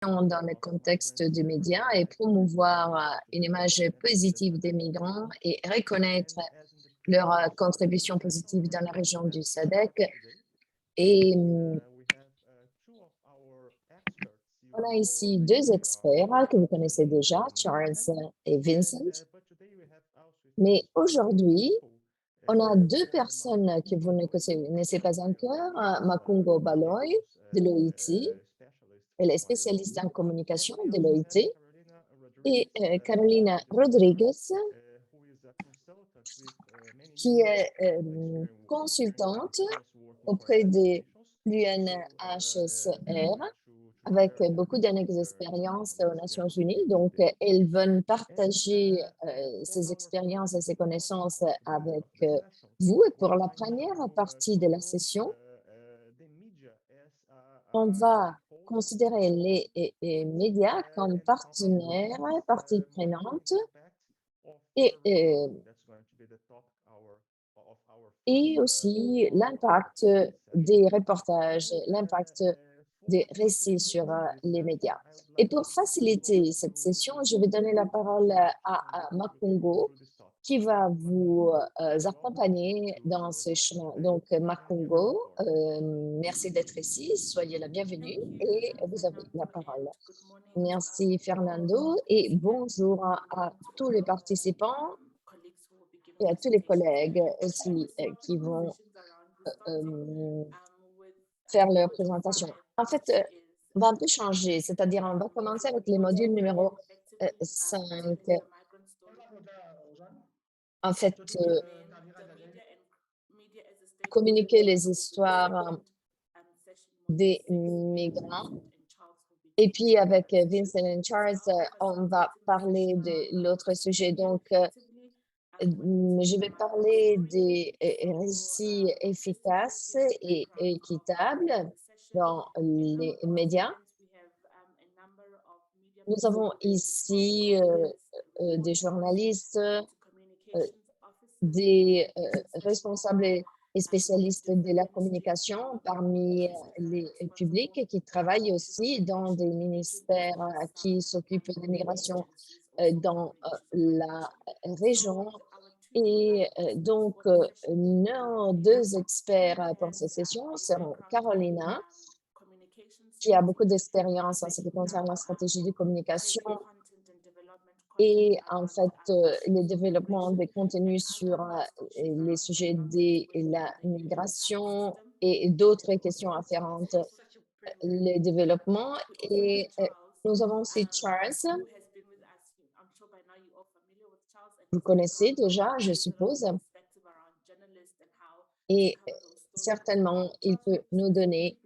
dans le contexte des médias et promouvoir une image positive des migrants et reconnaître leur contribution positive dans la région du SADC. Et on a ici deux experts que vous connaissez déjà, Charles et Vincent. Mais aujourd'hui, on a deux personnes que vous ne connaissez pas encore, Makungo Baloy de l'OIT, elle est spécialiste en communication de l'OIT, et Carolina Rodriguez, qui est consultante auprès de l'UNHCR avec beaucoup d'années d'expérience aux Nations Unies. Donc, elles veulent partager ces expériences et ces connaissances avec vous. Et pour la première partie de la session, on va considérer les médias comme partenaires, partie prenante et, et aussi l'impact des reportages, l'impact des récits sur les médias. Et pour faciliter cette session, je vais donner la parole à Makungo, qui va vous accompagner dans ce chemin. Donc, Makungo, merci d'être ici, soyez la bienvenue et vous avez la parole. Merci Fernando et bonjour à tous les participants et à tous les collègues aussi qui vont faire leur présentation. En fait, on va un peu changer, c'est-à-dire on va commencer avec les modules numéro 5. En fait, communiquer les histoires des migrants. Et puis avec Vincent et Charles, on va parler de l'autre sujet. Donc, je vais parler des récits efficaces et équitables dans les médias. Nous avons ici des journalistes, des responsables et spécialistes de la communication parmi les publics qui travaillent aussi dans des ministères qui s'occupent de l'immigration dans la région. Et donc, nos deux experts pour cette session seront Carolina, qui a beaucoup d'expérience en ce qui concerne la stratégie de communication et en fait, le développement des contenus sur les sujets de la migration et d'autres questions afférentes, le développement. Et nous avons aussi Charles, vous connaissez déjà, je suppose, et certainement, il peut nous donner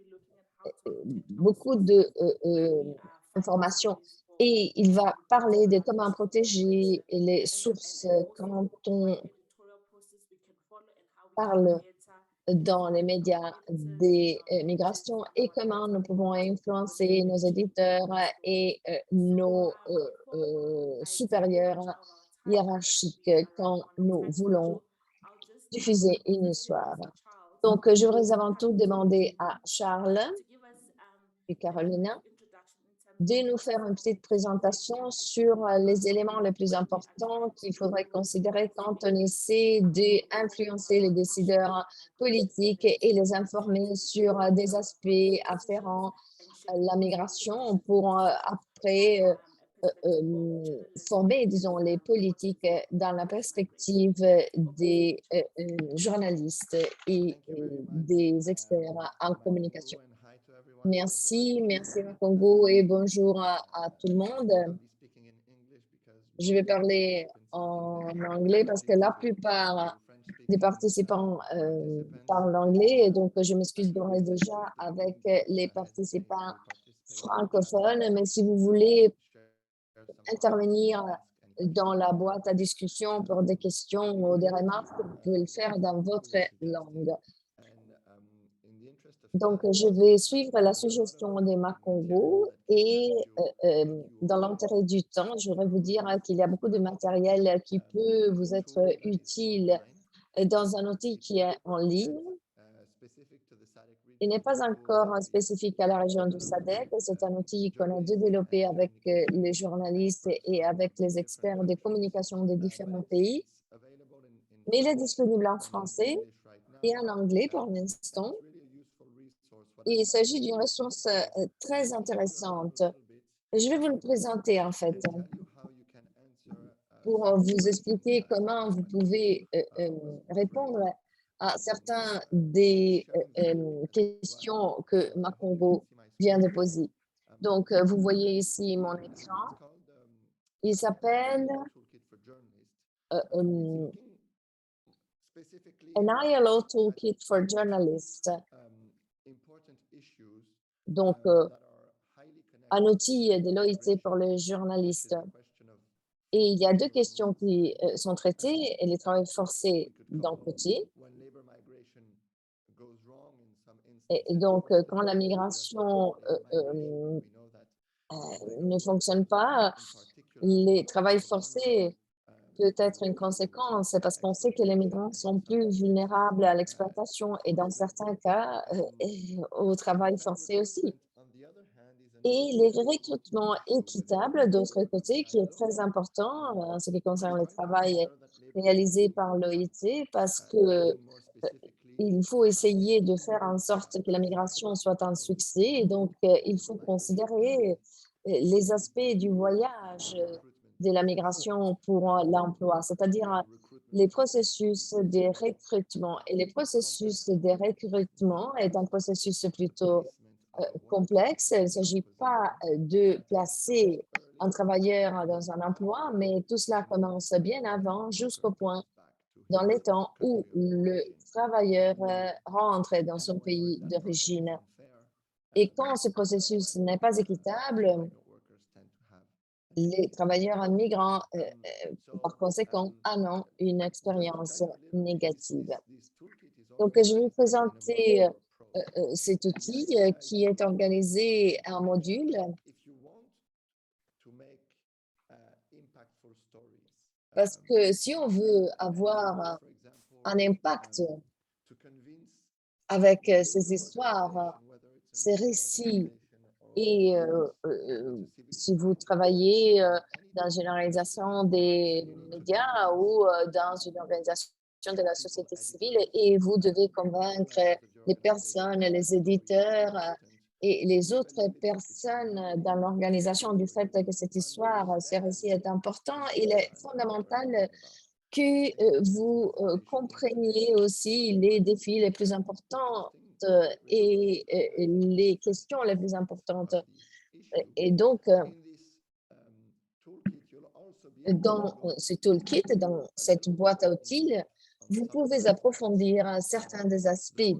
beaucoup d'informations et il va parler de comment protéger les sources quand on parle dans les médias des migrations et comment nous pouvons influencer nos éditeurs et nos supérieurs hiérarchiques quand nous voulons diffuser une histoire. Donc, je voudrais avant tout demander à Charles et Carolina de nous faire une petite présentation sur les éléments les plus importants qu'il faudrait considérer quand on essaie d'influencer les décideurs politiques et les informer sur des aspects afférents à la migration pour après former, disons, les politiques dans la perspective des journalistes et des experts en communication. Merci, merci Congo et bonjour à tout le monde. Je vais parler en anglais parce que la plupart des participants parlent anglais et donc je m'excuse d'ores et déjà avec les participants francophones, mais si vous voulez intervenir dans la boîte à discussion pour des questions ou des remarques, vous pouvez le faire dans votre langue. Donc, je vais suivre la suggestion de Macongo et dans l'intérêt du temps, je voudrais vous dire qu'il y a beaucoup de matériel qui peut vous être utile dans un outil qui est en ligne Il n'est pas encore spécifique à la région du SADC. C'est un outil qu'on a développé avec les journalistes et avec les experts des communications des différents pays, mais il est disponible en français et en anglais pour l'instant. Et il s'agit d'une ressource très intéressante. Je vais vous le présenter en fait pour vous expliquer comment vous pouvez répondre à certains des questions que Macongo vient de poser. Donc, vous voyez ici mon écran. Il s'appelle um, An ILO Toolkit for Journalists. Donc, un outil de l'OIT pour les journalistes. Et il y a deux questions qui sont traitées, et les travails forcés d'un côté. Et donc, quand la migration ne fonctionne pas, les travails forcés peut être une conséquence parce qu'on sait que les migrants sont plus vulnérables à l'exploitation et dans certains cas, au travail forcé aussi. Et les recrutements équitables, d'autre côté, qui est très important en ce qui concerne le travail réalisé par l'OIT, parce que il faut essayer de faire en sorte que la migration soit un succès. Et donc, il faut considérer les aspects du voyage de la migration pour l'emploi, c'est-à-dire les processus de recrutement. Et les processus de recrutement est un processus plutôt complexe. Il ne s'agit pas de placer un travailleur dans un emploi, mais tout cela commence bien avant, jusqu'au point, dans les temps où le travailleur rentre dans son pays d'origine. Et quand ce processus n'est pas équitable, les travailleurs migrants, par conséquent, en ont une expérience négative. Donc, je vais vous présenter cet outil qui est organisé en modules parce que si on veut avoir un impact avec ces histoires, ces récits et si vous travaillez dans une organisation des médias ou dans une organisation de la société civile et vous devez convaincre les personnes, les éditeurs et les autres personnes dans l'organisation du fait que cette histoire, ce récit est important, il est fondamental que vous compreniez aussi les défis les plus importants et les questions les plus importantes. Et donc, dans ce toolkit, dans cette boîte à outils, vous pouvez approfondir certains des aspects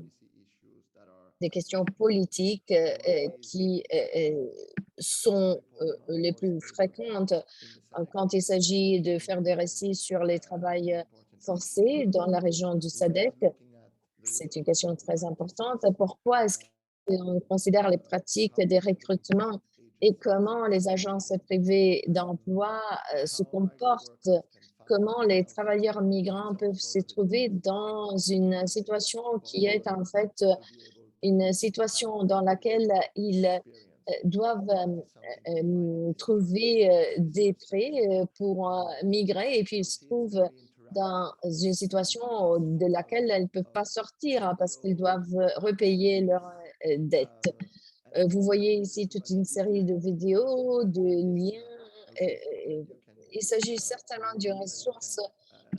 des questions politiques qui sont les plus fréquentes quand il s'agit de faire des récits sur les travails forcés dans la région du SADC. C'est une question très importante. Pourquoi est-ce qu'on considère les pratiques des recrutements et comment les agences privées d'emploi se comportent? Comment les travailleurs migrants peuvent se trouver dans une situation qui est en fait une situation dans laquelle ils doivent trouver des prêts pour migrer et puis ils se trouvent dans une situation de laquelle elles ne peuvent pas sortir parce qu'ils doivent repayer leurs dettes. Vous voyez ici toute une série de vidéos, de liens. Il s'agit certainement d'une ressource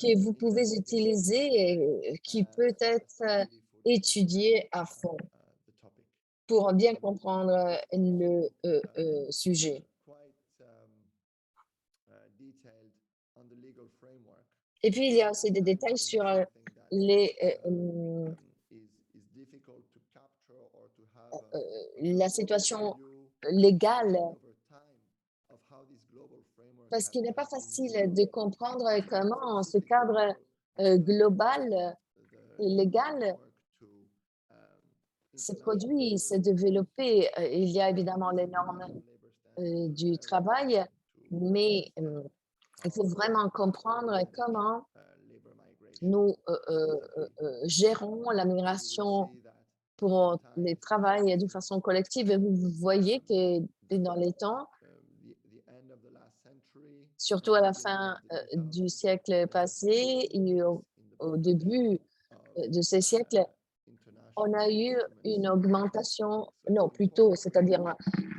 que vous pouvez utiliser et qui peut être étudiée à fond pour bien comprendre le sujet. Et puis, il y a aussi des détails sur les, la situation légale, parce qu'il n'est pas facile de comprendre comment ce cadre global et légal s'est produit, s'est développé. Il y a évidemment les normes du travail, mais il faut vraiment comprendre comment nous gérons la migration pour les travail de façon collective et vous voyez que dans les temps, surtout à la fin, du siècle passé et au début, de ce siècle, on a eu une augmentation non, plutôt, c'est-à-dire,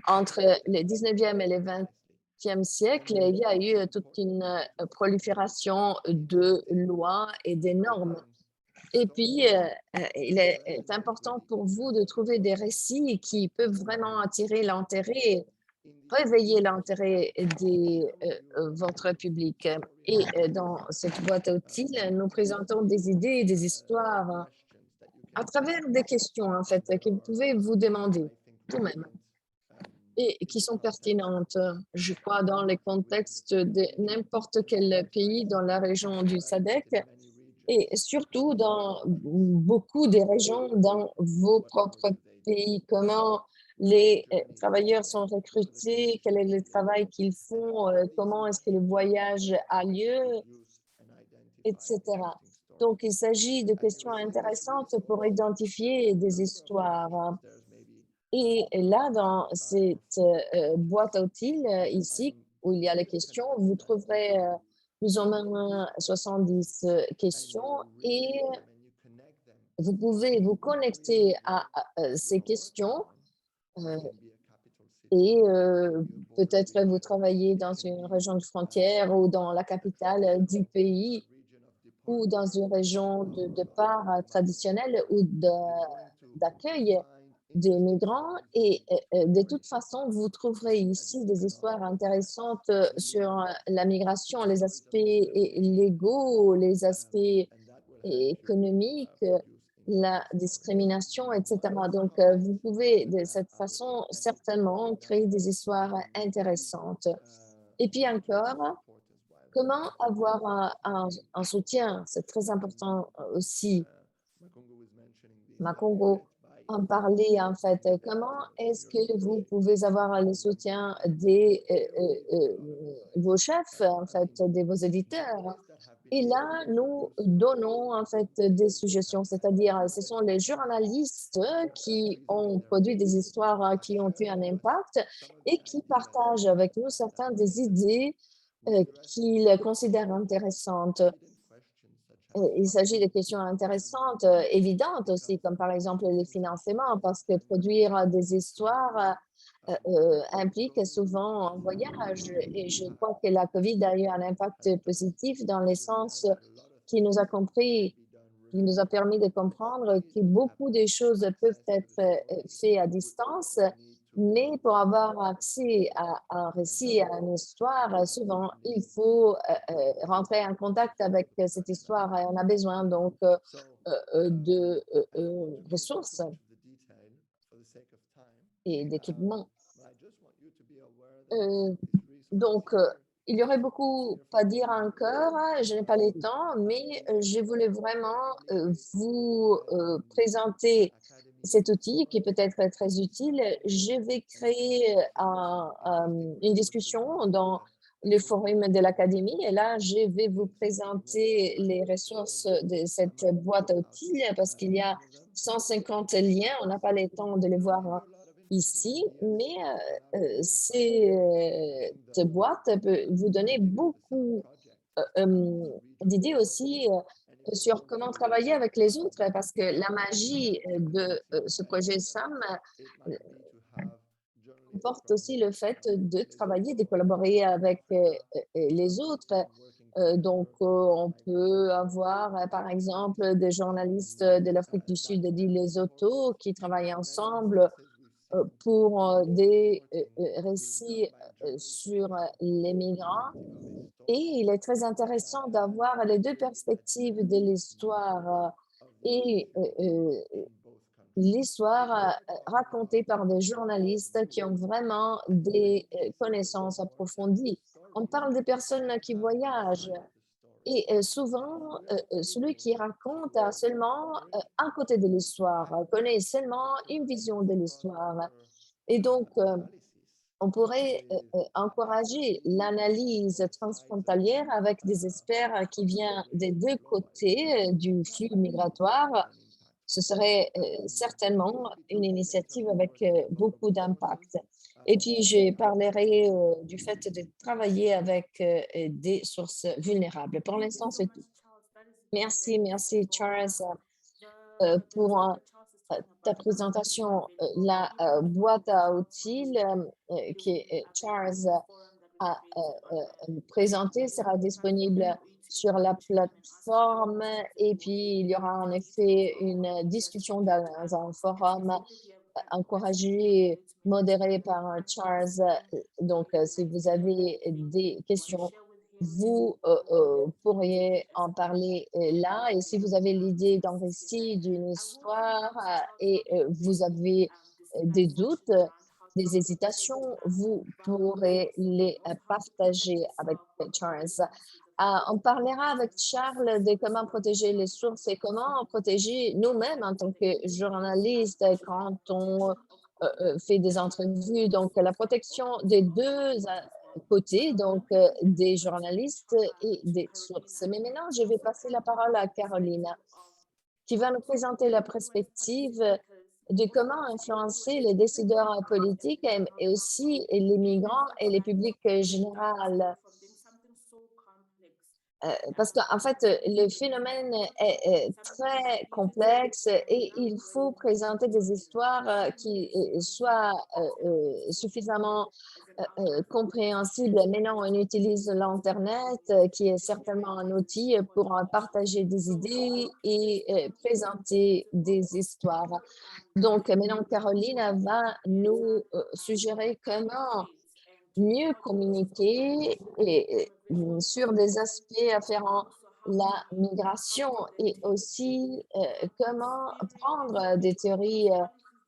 entre le 19e et le 20e siècle, il y a eu toute une, prolifération de lois et des normes. Et puis, il est important pour vous de trouver des récits qui peuvent vraiment attirer l'intérêt, réveiller l'intérêt votre public. Et dans cette boîte à outils, nous présentons des idées et des histoires à travers des questions, en fait, que vous pouvez vous demander vous-même et qui sont pertinentes, je crois, dans les contextes de n'importe quel pays dans la région du SADC et surtout dans beaucoup des régions dans vos propres pays. Comment les travailleurs sont recrutés, quel est le travail qu'ils font, comment est-ce que le voyage a lieu, etc. Donc, il s'agit de questions intéressantes pour identifier des histoires. Et là, dans cette boîte à outils ici, où il y a les questions, vous trouverez plus ou moins 70 questions et vous pouvez vous connecter à ces questions euh, et peut-être vous travaillez dans une région de frontière ou dans la capitale du pays ou dans une région de part traditionnelle ou d'accueil des migrants et de toute façon, vous trouverez ici des histoires intéressantes sur la migration, les aspects légaux, les aspects économiques, la discrimination, etc. Donc, vous pouvez de cette façon certainement créer des histoires intéressantes. Et puis encore, comment avoir un soutien? C'est très important aussi. Makongo en parlait en fait. Comment est-ce que vous pouvez avoir le soutien des vos chefs, en fait, de vos éditeurs? Et là, nous donnons en fait des suggestions, c'est-à-dire ce sont les journalistes qui ont produit des histoires qui ont eu un impact et qui partagent avec nous certaines des idées qu'ils considèrent intéressantes. Il s'agit de questions intéressantes, évidentes aussi, comme par exemple les financements, parce que produire des histoires implique souvent un voyage. Et je crois que la COVID a eu un impact positif dans le sens qui nous a compris, qui nous a permis de comprendre que beaucoup de choses peuvent être faites à distance, mais pour avoir accès à un récit, à une histoire, souvent, il faut rentrer en contact avec cette histoire et on a besoin donc de ressources et d'équipements. Euh, donc, il y aurait beaucoup à dire encore, hein, je n'ai pas le temps, mais je voulais vraiment vous présenter cet outil qui peut être très utile. Je vais créer une discussion dans le forum de l'Académie et là, je vais vous présenter les ressources de cette boîte à outils parce qu'il y a 150 liens. On n'a pas le temps de les voir ici, mais cette boîte peut vous donner beaucoup d'idées aussi sur comment travailler avec les autres, parce que la magie de ce projet SAM comporte aussi le fait de travailler, de collaborer avec les autres. On peut avoir, par exemple, des journalistes de l'Afrique du Sud et de Lesotho qui travaillent ensemble pour des récits sur les migrants. Et il est très intéressant d'avoir les deux perspectives de l'histoire et l'histoire racontée par des journalistes qui ont vraiment des connaissances approfondies. On parle des personnes qui voyagent et souvent, celui qui raconte a seulement un côté de l'histoire, connaît seulement une vision de l'histoire. Et donc, on pourrait encourager l'analyse transfrontalière avec des experts qui viennent des deux côtés du flux migratoire ce serait certainement une initiative avec beaucoup d'impact. Et puis, je parlerai du fait de travailler avec des sources vulnérables. Pour l'instant, c'est tout. Merci, merci Charles pour ta présentation. La boîte à outils Charles a présentée sera disponible sur la plateforme et puis il y aura en effet une discussion dans un forum encouragé, modéré par Charles. Donc, si vous avez des questions, vous pourriez en parler là. Et si vous avez l'idée d'un récit, d'une histoire et vous avez des doutes, des hésitations, vous pourrez les partager avec Charles. On parlera avec Charles de comment protéger les sources et comment protéger nous-mêmes en tant que journalistes quand on fait des entrevues. Donc, la protection des deux côtés, donc des journalistes et des sources. Mais maintenant, je vais passer la parole à Carolina, qui va nous présenter la perspective de comment influencer les décideurs politiques et aussi les migrants et les publics général. Parce qu'en fait, le phénomène est très complexe et il faut présenter des histoires qui soient suffisamment compréhensibles. Maintenant, on utilise l'Internet, qui est certainement un outil pour partager des idées et présenter des histoires. Donc, maintenant, Caroline va nous suggérer comment mieux communiquer sur des aspects afférents la migration et aussi comment prendre des théories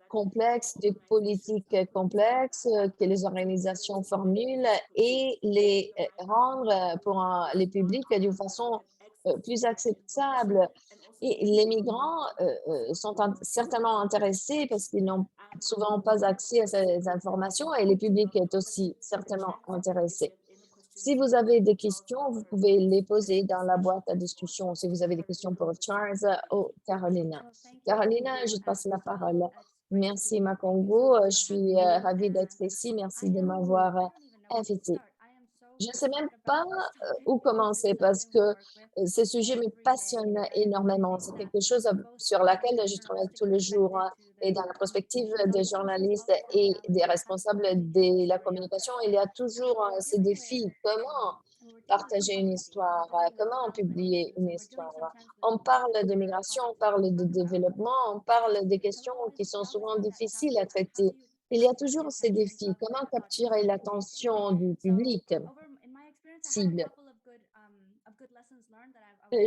complexes, des politiques complexes que les organisations formulent et les rendre pour les publics d'une façon plus acceptable. Et les migrants sont certainement intéressés parce qu'ils n'ont souvent pas accès à ces informations et le public est aussi certainement intéressé. Si vous avez des questions, vous pouvez les poser dans la boîte à discussion. Si vous avez des questions pour Charles ou Carolina. Carolina, je te passe la parole. Merci, Makongo. Je suis ravie d'être ici. Merci de m'avoir invitée. Je ne sais même pas où commencer parce que ce sujet me passionne énormément. C'est quelque chose sur laquelle je travaille tous les jours et dans la perspective des journalistes et des responsables de la communication, il y a toujours ces défis. Comment partager une histoire? Comment publier une histoire? On parle de migration, on parle de développement, on parle des questions qui sont souvent difficiles à traiter. Il y a toujours ces défis. Comment capturer l'attention du public cible?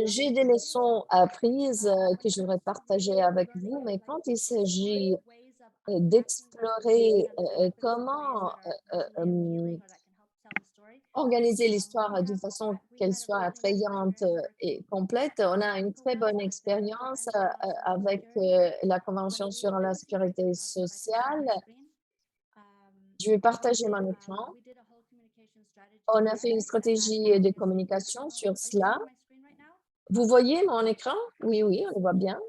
J'ai des leçons apprises que je voudrais partager avec vous, mais quand il s'agit d'explorer comment organiser l'histoire d'une façon qu'elle soit attrayante et complète, on a une très bonne expérience avec la Convention sur la sécurité sociale. Je vais partager mon écran. On a fait une stratégie de communication sur cela. Vous voyez mon écran? Oui, oui, on le voit bien.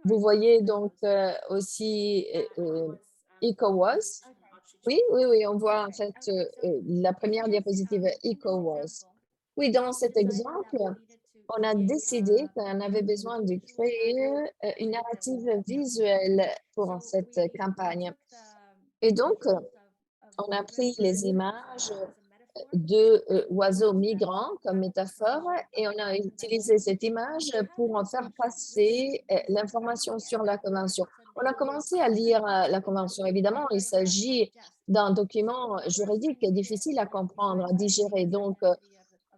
Vous voyez donc aussi ECOWAS. Oui, oui, oui, on voit en fait la première diapositive ECOWAS. Oui, dans cet exemple, on a décidé qu'on avait besoin de créer une narrative visuelle pour cette campagne. Et donc, on a pris les images de oiseaux migrants comme métaphore et on a utilisé cette image pour en faire passer l'information sur la convention. On a commencé à lire la convention. Évidemment, il s'agit d'un document juridique difficile à comprendre, à digérer. Donc,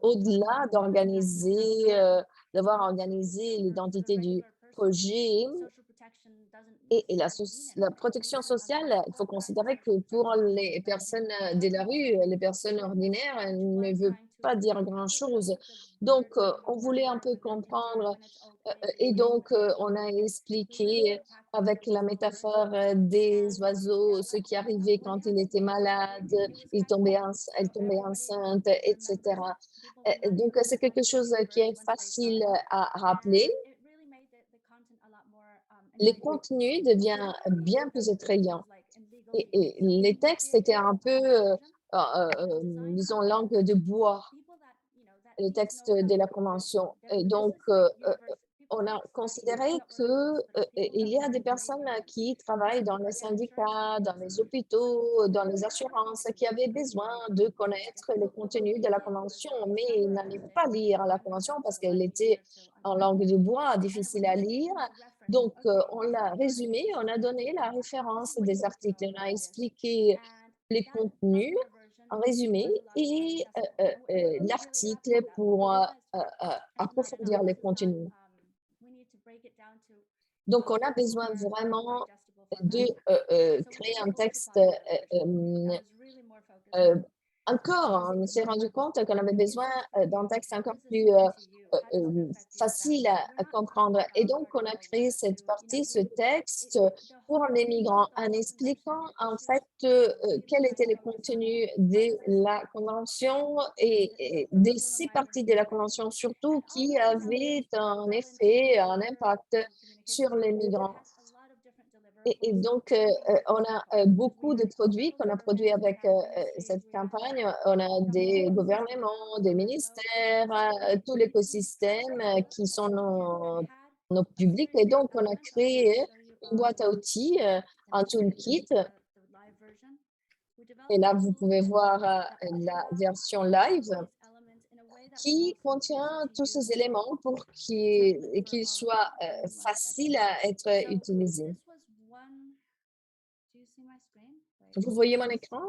au-delà d'organiser, d'avoir organisé l'identité du projet, et la protection sociale, il faut considérer que pour les personnes de la rue, les personnes ordinaires, elle ne veut pas dire grand-chose. Donc, on voulait un peu comprendre et donc on a expliqué avec la métaphore des oiseaux, ce qui arrivait quand il était malade, elle tombait enceinte, etc. Donc, c'est quelque chose qui est facile à rappeler les contenus deviennent bien plus attrayants. Et les textes étaient un peu, disons, langue de bois, les textes de la convention. Et donc, on a considéré que il y a des personnes qui travaillent dans les syndicats, dans les hôpitaux, dans les assurances, qui avaient besoin de connaître le contenu de la convention, mais ils n'arrivaient pas à lire la convention parce qu'elle était en langue de bois, difficile à lire. Donc, on l'a résumé, on a donné la référence des articles, on a expliqué les contenus en résumé et l'article pour approfondir les contenus. Donc, on a besoin vraiment de créer un texte euh, encore, on s'est rendu compte qu'on avait besoin d'un texte encore plus facile à comprendre. Et donc, on a créé cette partie, ce texte pour les migrants, en expliquant en fait quel était le contenu de la convention et de ces parties de la convention surtout qui avaient un effet, un impact sur les migrants. Et donc, on a, beaucoup de produits qu'on a produits avec, cette campagne. On a des gouvernements, des ministères, tout l'écosystème, qui sont nos publics et donc on a créé une boîte à outils, un toolkit et là, vous pouvez voir, la version live qui contient tous ces éléments pour qu'ils soient, faciles à être utilisés. Vous voyez mon écran?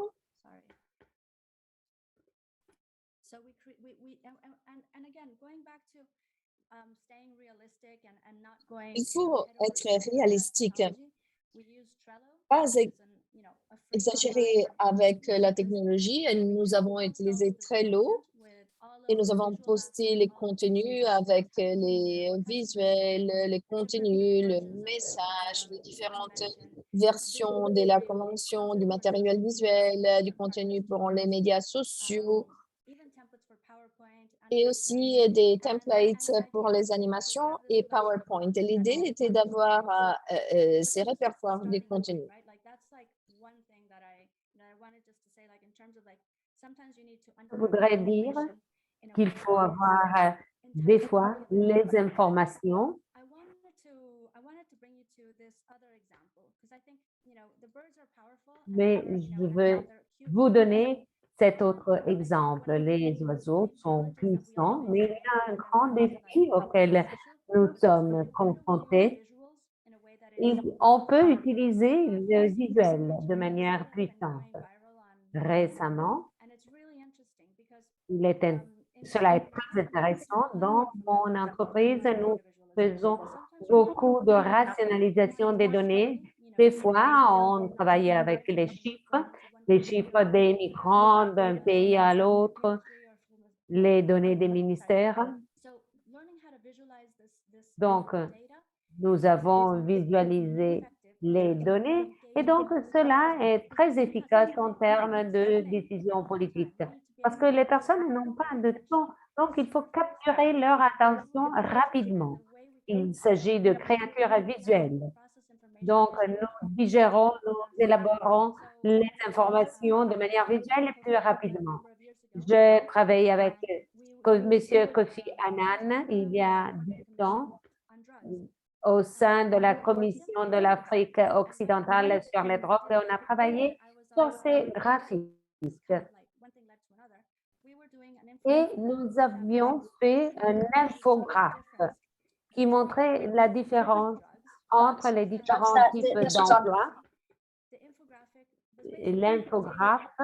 Il faut être réalistique, pas exagérer avec la technologie. Et nous avons utilisé Trello et nous avons posté les contenus avec les visuels, les contenus, le message, les différentes versions de la convention, du matériel visuel, du contenu pour les médias sociaux et aussi des templates pour les animations et PowerPoint. Et l'idée était d'avoir ces répertoires de contenu. Je voudrais dire qu'il faut avoir des fois les informations. Mais je veux vous donner cet autre exemple. Les oiseaux sont puissants, mais il y a un grand défi auquel nous sommes confrontés. On peut utiliser le visuel de manière puissante. Récemment, cela est très intéressant. Dans mon entreprise, nous faisons beaucoup de rationalisation des données. Des fois, on travaillait avec les chiffres des migrants d'un pays à l'autre, les données des ministères. Donc, nous avons visualisé les données et donc cela est très efficace en termes de décision politique parce que les personnes n'ont pas de temps, donc il faut capturer leur attention rapidement. Il s'agit de créatures visuelles. Donc, nous digérons, nous élaborons les informations de manière visuelle et plus rapidement. Je travaille avec M. Kofi Annan il y a du temps au sein de la Commission de l'Afrique occidentale sur les drogues et on a travaillé sur ces graphiques. Et nous avions fait un infographe qui montrait la différence entre les différents types d'emplois. L'infographe,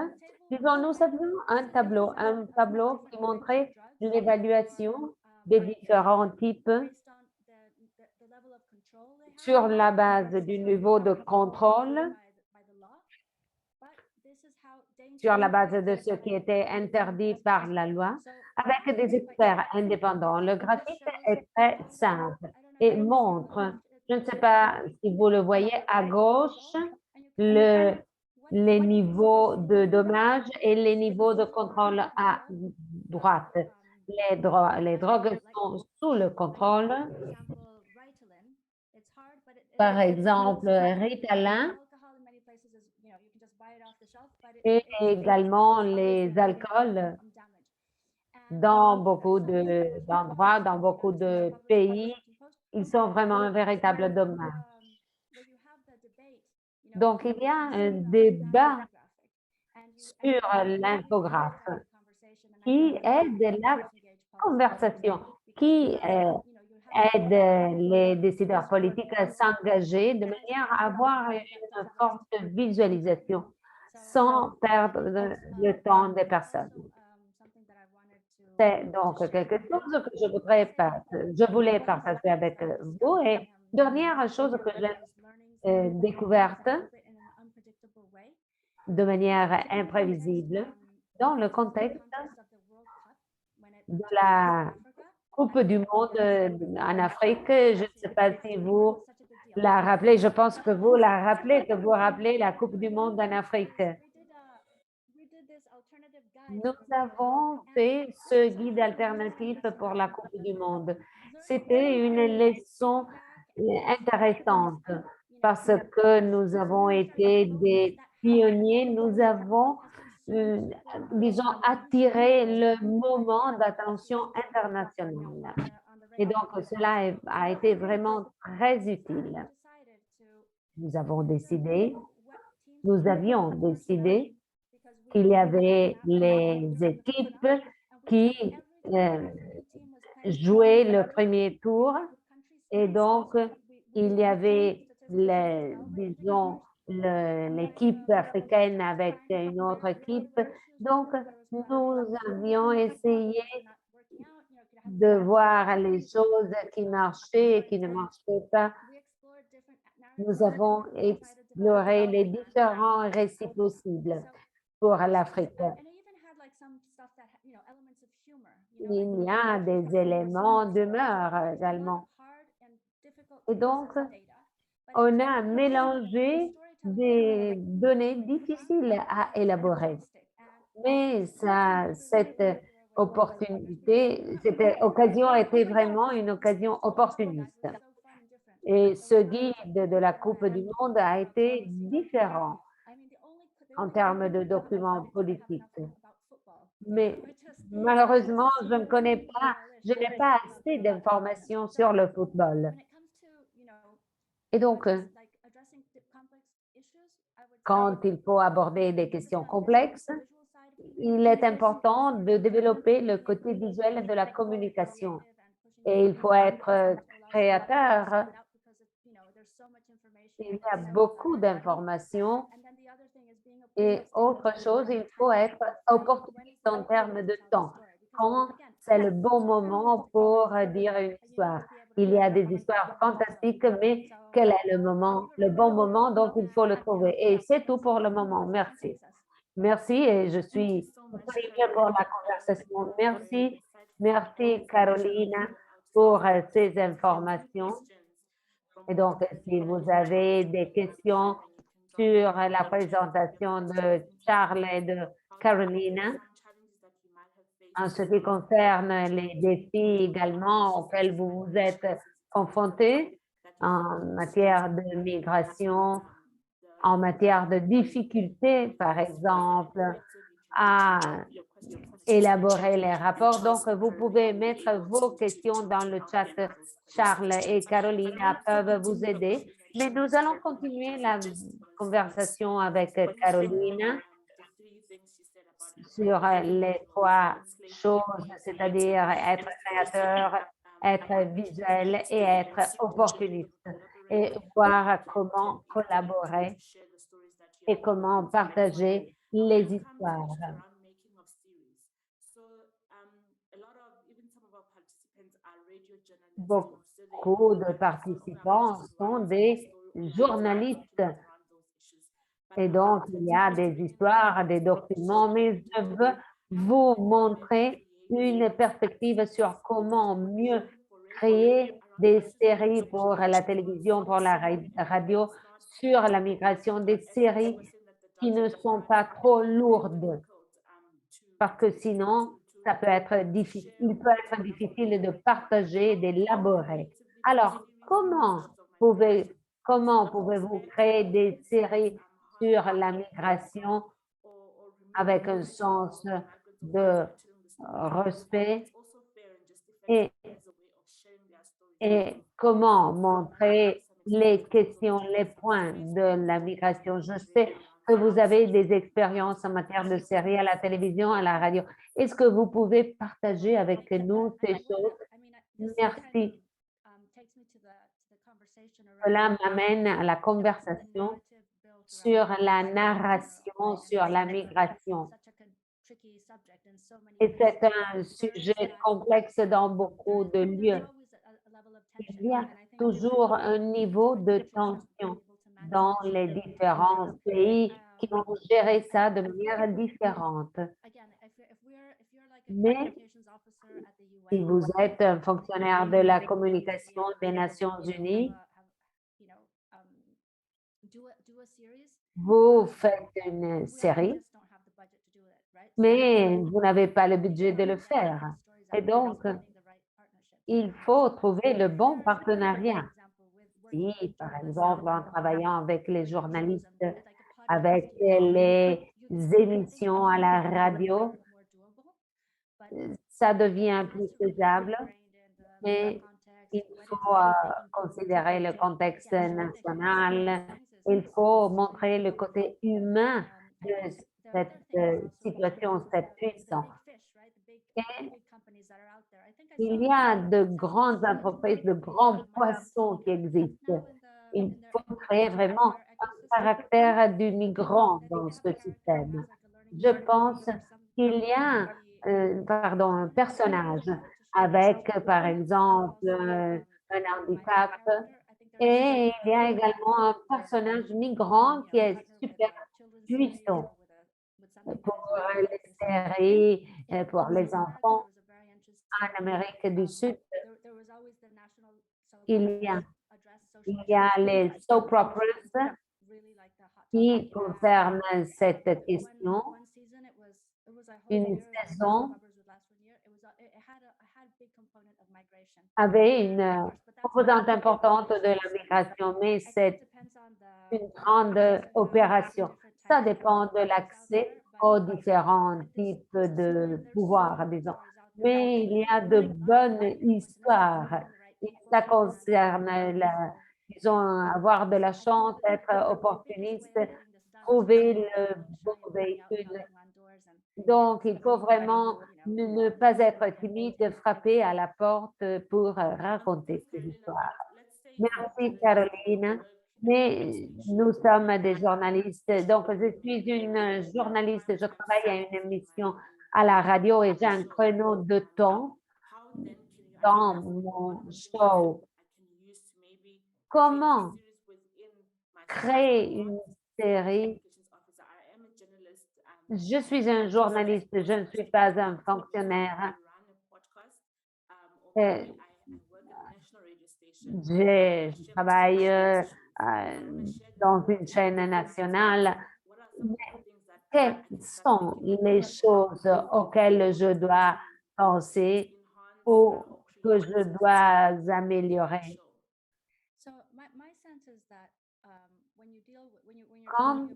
disons, nous avions un tableau qui montrait l'évaluation des différents types sur la base du niveau de contrôle, sur la base de ce qui était interdit par la loi, avec des experts indépendants. Le graphique est très simple et montre, je ne sais pas si vous le voyez à gauche, les niveaux de dommages et les niveaux de contrôle à droite. Les drogues sont sous le contrôle. par exemple, Ritalin et également les alcools dans beaucoup d'endroits, dans beaucoup de pays. Ils sont vraiment un véritable dommage. Donc, il y a un débat sur l'infographe qui aide la conversation, qui aide les décideurs politiques à s'engager de manière à avoir une forte visualisation sans perdre le temps des personnes. C'est donc quelque chose que je voulais partager avec vous. Et dernière chose que j'ai découverte de manière imprévisible dans le contexte de la Coupe du monde en Afrique. Je ne sais pas si vous la rappelez, je pense que vous la rappelez, que vous rappelez la Coupe du monde en Afrique. Nous avons fait ce guide alternatif pour la Coupe du monde. C'était une leçon intéressante parce que nous avons été des pionniers, nous avons, disons, attiré le moment d'attention internationale. Et donc, cela a été vraiment très utile. Nous avions décidé qu'il y avait les équipes qui jouaient le premier tour et donc il y avait, disons, l'équipe africaine avec une autre équipe. Donc, nous avions essayé de voir les choses qui marchaient et qui ne marchaient pas. Nous avons exploré les différents récits possibles pour l'Afrique. Il y a des éléments d'humeur également. Et donc, on a mélangé des données difficiles à élaborer. Mais cette occasion était vraiment une occasion opportuniste. Et ce guide de la Coupe du monde a été différent en termes de documents politiques. Mais malheureusement, je n'ai pas assez d'informations sur le football. Et donc, quand il faut aborder des questions complexes, il est important de développer le côté visuel de la communication. Et il faut être créateur. Il y a beaucoup d'informations. Et autre chose, il faut être opportuniste en termes de temps. Quand c'est le bon moment pour dire une histoire. Il y a des histoires fantastiques, mais quel est le bon moment, donc il faut le trouver. Et c'est tout pour le moment. Merci. Merci et je suis disponible pour la conversation. Merci. Merci, Carolina, pour ces informations. Et donc, si vous avez des questions sur la présentation de Charles et de Carolina, en ce qui concerne les défis également auxquels vous vous êtes confrontés en matière de migration, en matière de difficultés, par exemple, à élaborer les rapports. Donc, vous pouvez mettre vos questions dans le chat. Charles et Carolina peuvent vous aider. Mais nous allons continuer la conversation avec Carolina sur les trois choses, c'est-à-dire être créateur, être visuel et être opportuniste, et voir comment collaborer et comment partager les histoires. Beaucoup de participants sont des journalistes. Et donc, il y a des histoires, des documents, mais je veux vous montrer une perspective sur comment mieux créer des séries pour la télévision, pour la radio, sur la migration, des séries qui ne sont pas trop lourdes, parce que sinon, ça peut être difficile, il peut être difficile de partager, d'élaborer. Alors, comment Comment pouvez-vous créer des séries sur la migration avec un sens de respect et, et comment montrer les questions, les points de la migration? Je sais que vous avez des expériences en matière de séries à la télévision, à la radio. Est-ce que vous pouvez partager avec nous ces choses? Merci. Cela m'amène à la conversation sur la narration, sur la migration. Et c'est un sujet complexe dans beaucoup de lieux. Il y a toujours un niveau de tension dans les différents pays qui vont gérer ça de manière différente. Mais si vous êtes un fonctionnaire de la communication des Nations Unies, vous faites une série, mais vous n'avez pas le budget de le faire. Et donc, il faut trouver le bon partenariat. Si, par exemple, en travaillant avec les journalistes, avec les émissions à la radio, ça devient plus faisable, mais il faut considérer le contexte national, il faut montrer le côté humain de cette situation, cette puissance. Et il y a de grandes entreprises, de grands poissons qui existent. Il faut créer vraiment un caractère du migrant dans ce système. Je pense qu'il y a un personnage avec, par exemple, un handicap et il y a également un personnage migrant qui est super puissant pour les séries, pour les enfants en Amérique du Sud. Il y a, il y a les soap operas qui concernent cette question. Une saison avait une composante importante de la migration, mais c'est une grande opération. Ça dépend de l'accès aux différents types de pouvoirs, disons. Mais il y a de bonnes histoires. Et ça concerne, disons, avoir de la chance, être opportuniste, trouver le bon véhicule. Donc, il faut vraiment ne pas être timide, frapper à la porte pour raconter ces histoires. Merci, Caroline. Mais nous sommes des journalistes. Donc, je suis une journaliste. Je travaille à une émission à la radio et j'ai un créneau de temps dans mon show. Comment créer une série? Je suis un journaliste, je ne suis pas un fonctionnaire. Je travaille dans une chaîne nationale. Mais quelles sont les choses auxquelles je dois penser ou que je dois améliorer? Quand,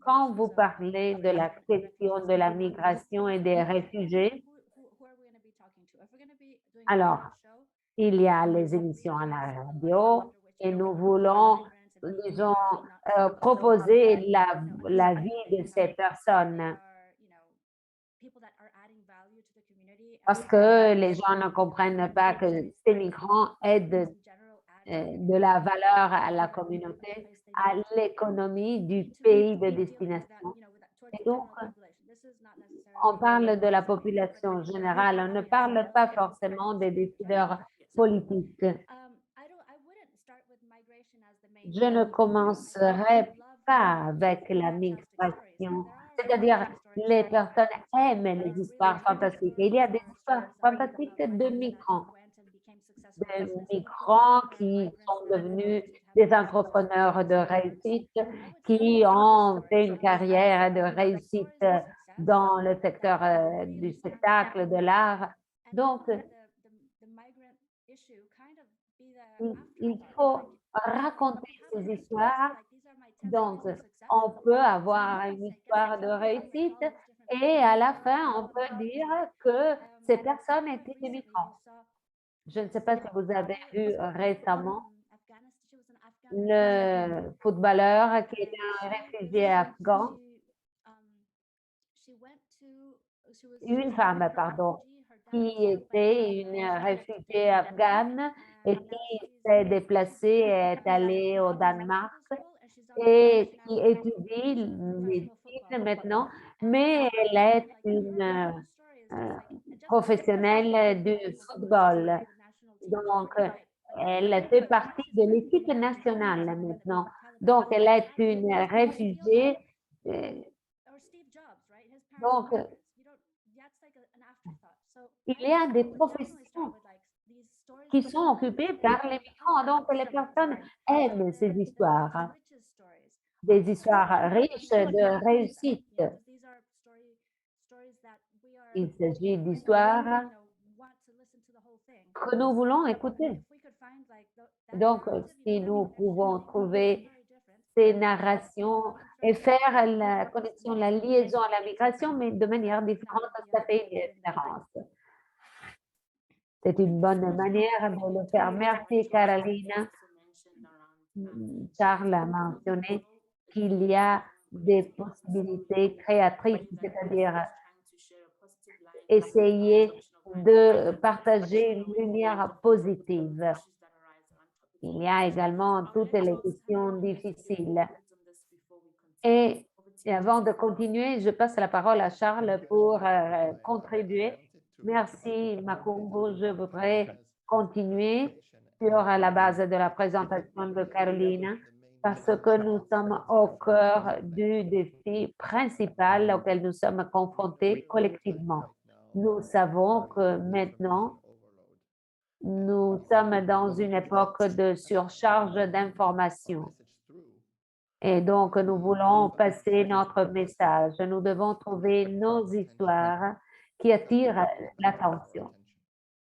quand vous parlez de la question de la migration et des réfugiés, alors, il y a les émissions à la radio et nous voulons, disons, proposer la vie de ces personnes parce que les gens ne comprennent pas que ces migrants aident de la valeur à la communauté, à l'économie du pays de destination. Et donc, on parle de la population générale, on ne parle pas forcément des décideurs politiques. Je ne commencerai pas avec la migration, c'est-à-dire les personnes aiment les histoires fantastiques. Il y a des histoires fantastiques de migrants qui sont devenus des entrepreneurs de réussite, qui ont fait une carrière de réussite dans le secteur du spectacle, de l'art. Donc, il faut raconter ces histoires. Donc, on peut avoir une histoire de réussite et à la fin, on peut dire que ces personnes étaient des migrants. Je ne sais pas si vous avez vu récemment le footballeur qui est un réfugié afghan, une femme, pardon, qui était une réfugiée afghane et qui s'est déplacée et est allée au Danemark et qui étudie médecine maintenant, mais elle est une professionnelle du football. Donc, elle fait partie de l'équipe nationale maintenant. Donc, elle est une réfugiée. euh, Donc, il y a des professions qui sont occupées par les migrants. Donc, les personnes aiment ces histoires, des histoires riches de réussite. Il s'agit d'histoires que nous voulons écouter. Donc, si nous pouvons trouver ces narrations et faire la connexion, la liaison à la migration, mais de manière différente, ça fait une différence. C'est une bonne manière de le faire. Merci, Carolina. Charles a mentionné qu'il y a des possibilités créatrices, c'est-à-dire essayer de partager une lumière positive. Il y a également toutes les questions difficiles. Et avant de continuer, je passe la parole à Charles pour contribuer. Merci, Makumbo. Je voudrais continuer sur la base de la présentation de Carolina parce que nous sommes au cœur du défi principal auquel nous sommes confrontés collectivement. Nous savons que maintenant, nous sommes dans une époque de surcharge d'informations. Et donc, nous voulons passer notre message. Nous devons trouver nos histoires qui attirent l'attention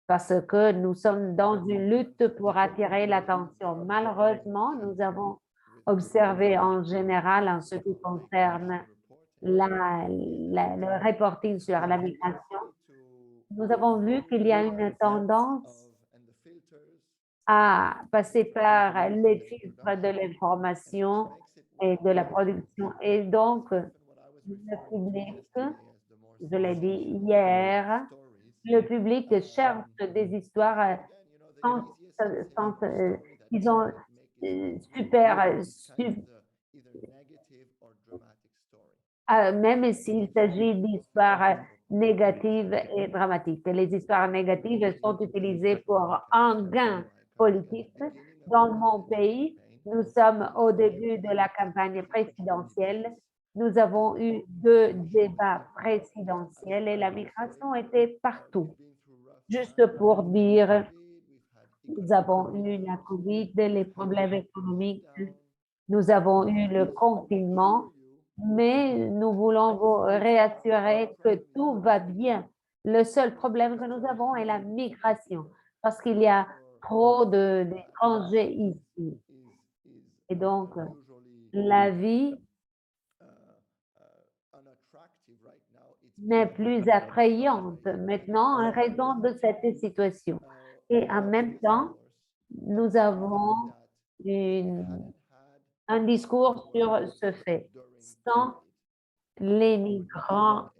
parce que nous sommes dans une lutte pour attirer l'attention. Malheureusement, nous avons observé en général en ce qui concerne le reporting sur la migration, nous avons vu qu'il y a une tendance à passer par les filtres de l'information et de la production. Et donc, le public, je l'ai dit hier, le public cherche des histoires ils ont même s'il s'agit d'histoires négatives et dramatiques. Les histoires négatives sont utilisées pour un gain politique. Dans mon pays, nous sommes au début de la campagne présidentielle. Nous avons eu 2 débats présidentiels et la migration était partout. Juste pour dire, nous avons eu la COVID, les problèmes économiques, nous avons eu le confinement, mais nous voulons vous réassurer que tout va bien. Le seul problème que nous avons est la migration, parce qu'il y a trop d'étrangers ici. Et donc, la vie n'est plus attrayante maintenant en raison de cette situation. Et en même temps, nous avons un discours sur ce fait. Sans les migrants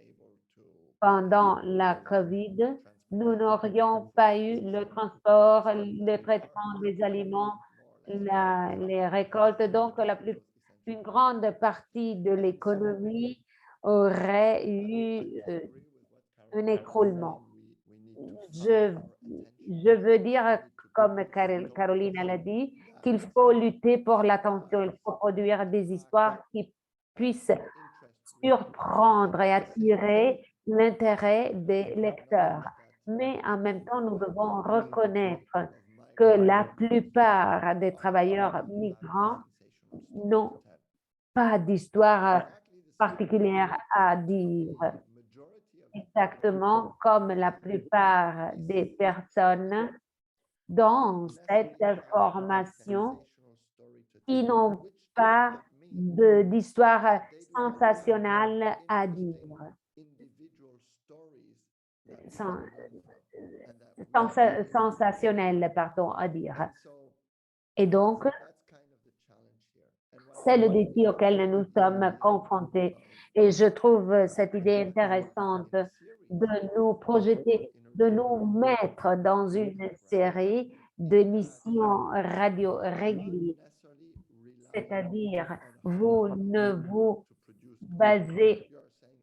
pendant la COVID, nous n'aurions pas eu le transport, le traitement des aliments, les récoltes. Donc, une grande partie de l'économie aurait eu un écroulement. Je veux dire, comme Caroline l'a dit, qu'il faut lutter pour l'attention. Il faut produire des histoires qui puissent surprendre et attirer l'intérêt des lecteurs. Mais en même temps, nous devons reconnaître que la plupart des travailleurs migrants n'ont pas d'histoire particulière à dire. Exactement comme la plupart des personnes dans cette formation qui n'ont pas d'histoire sensationnelle à dire, sensationnelle, pardon, à dire. Et donc, c'est le défi auquel nous sommes confrontés. Et je trouve cette idée intéressante de nous projeter, de nous mettre dans une série d'émissions radio régulières. C'est-à-dire, vous ne vous basez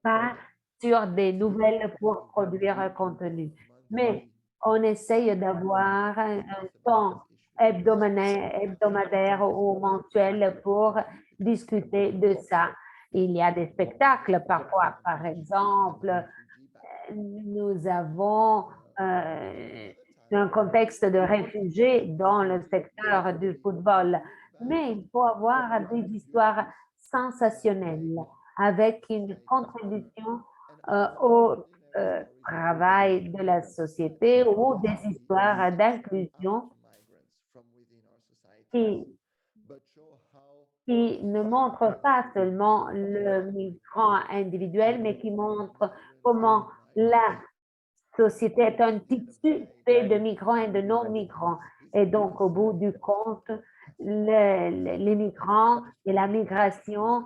pas sur des nouvelles pour produire un contenu, mais on essaye d'avoir un temps hebdomadaire ou mensuel pour discuter de ça. Il y a des spectacles parfois, par exemple, nous avons un contexte de réfugiés dans le secteur du football, mais il faut avoir des histoires sensationnelles avec une contribution au travail de la société ou des histoires d'inclusion qui, qui ne montrent pas seulement le migrant individuel, mais qui montrent comment la société est un tissu fait de migrants et de non-migrants. Et donc, au bout du compte, les migrants et la migration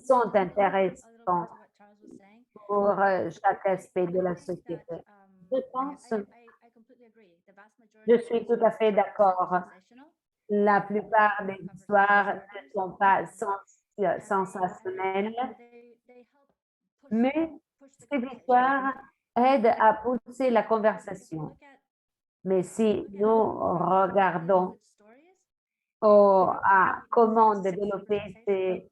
sont intéressants pour chaque aspect de la société. Je pense, je suis tout à fait d'accord. La plupart des histoires ne sont pas sensationnelles, mais ces histoires aident à pousser la conversation. Mais si nous regardons à comment développer ces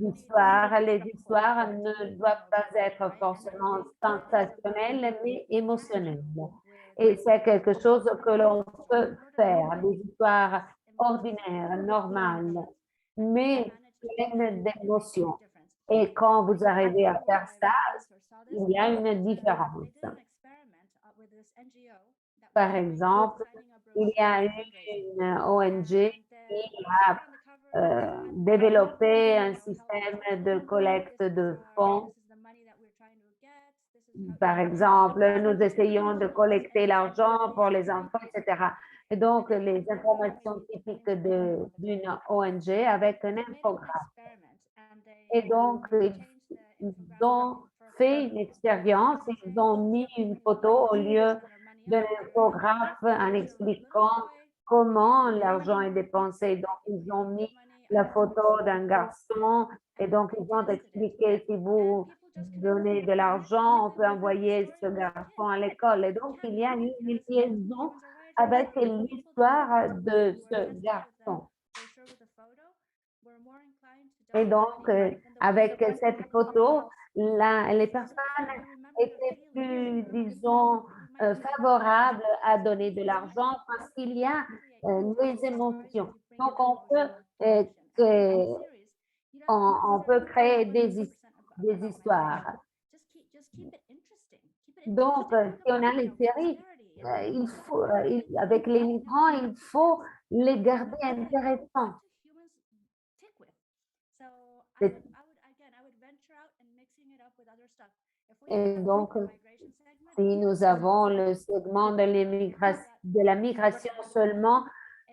histoires, les histoires ne doivent pas être forcément sensationnelles, mais émotionnelles. Et c'est quelque chose que l'on peut faire, des histoires ordinaires, normales, mais pleines d'émotions. Et quand vous arrivez à faire ça, il y a une différence. Par exemple, il y a une ONG qui a développé un système de collecte de fonds. Par exemple, nous essayons de collecter l'argent pour les enfants, etc. Et donc, les informations typiques d'une ONG avec un infographe. Et donc, ils ont fait une expérience, ils ont mis une photo au lieu de l'infographe en expliquant comment l'argent est dépensé. Donc, ils ont mis la photo d'un garçon et donc ils ont expliqué si vous donnez de l'argent, on peut envoyer ce garçon à l'école. Et donc, il y a une liaison avec l'histoire de ce garçon. Et donc, avec cette photo, les personnes étaient plus, disons, favorables à donner de l'argent parce qu'il y a les émotions. Donc, on peut créer des histoires. Donc, si on a les séries, il faut, avec les migrants, il faut les garder intéressants. Et donc, si nous avons le segment de la migration seulement,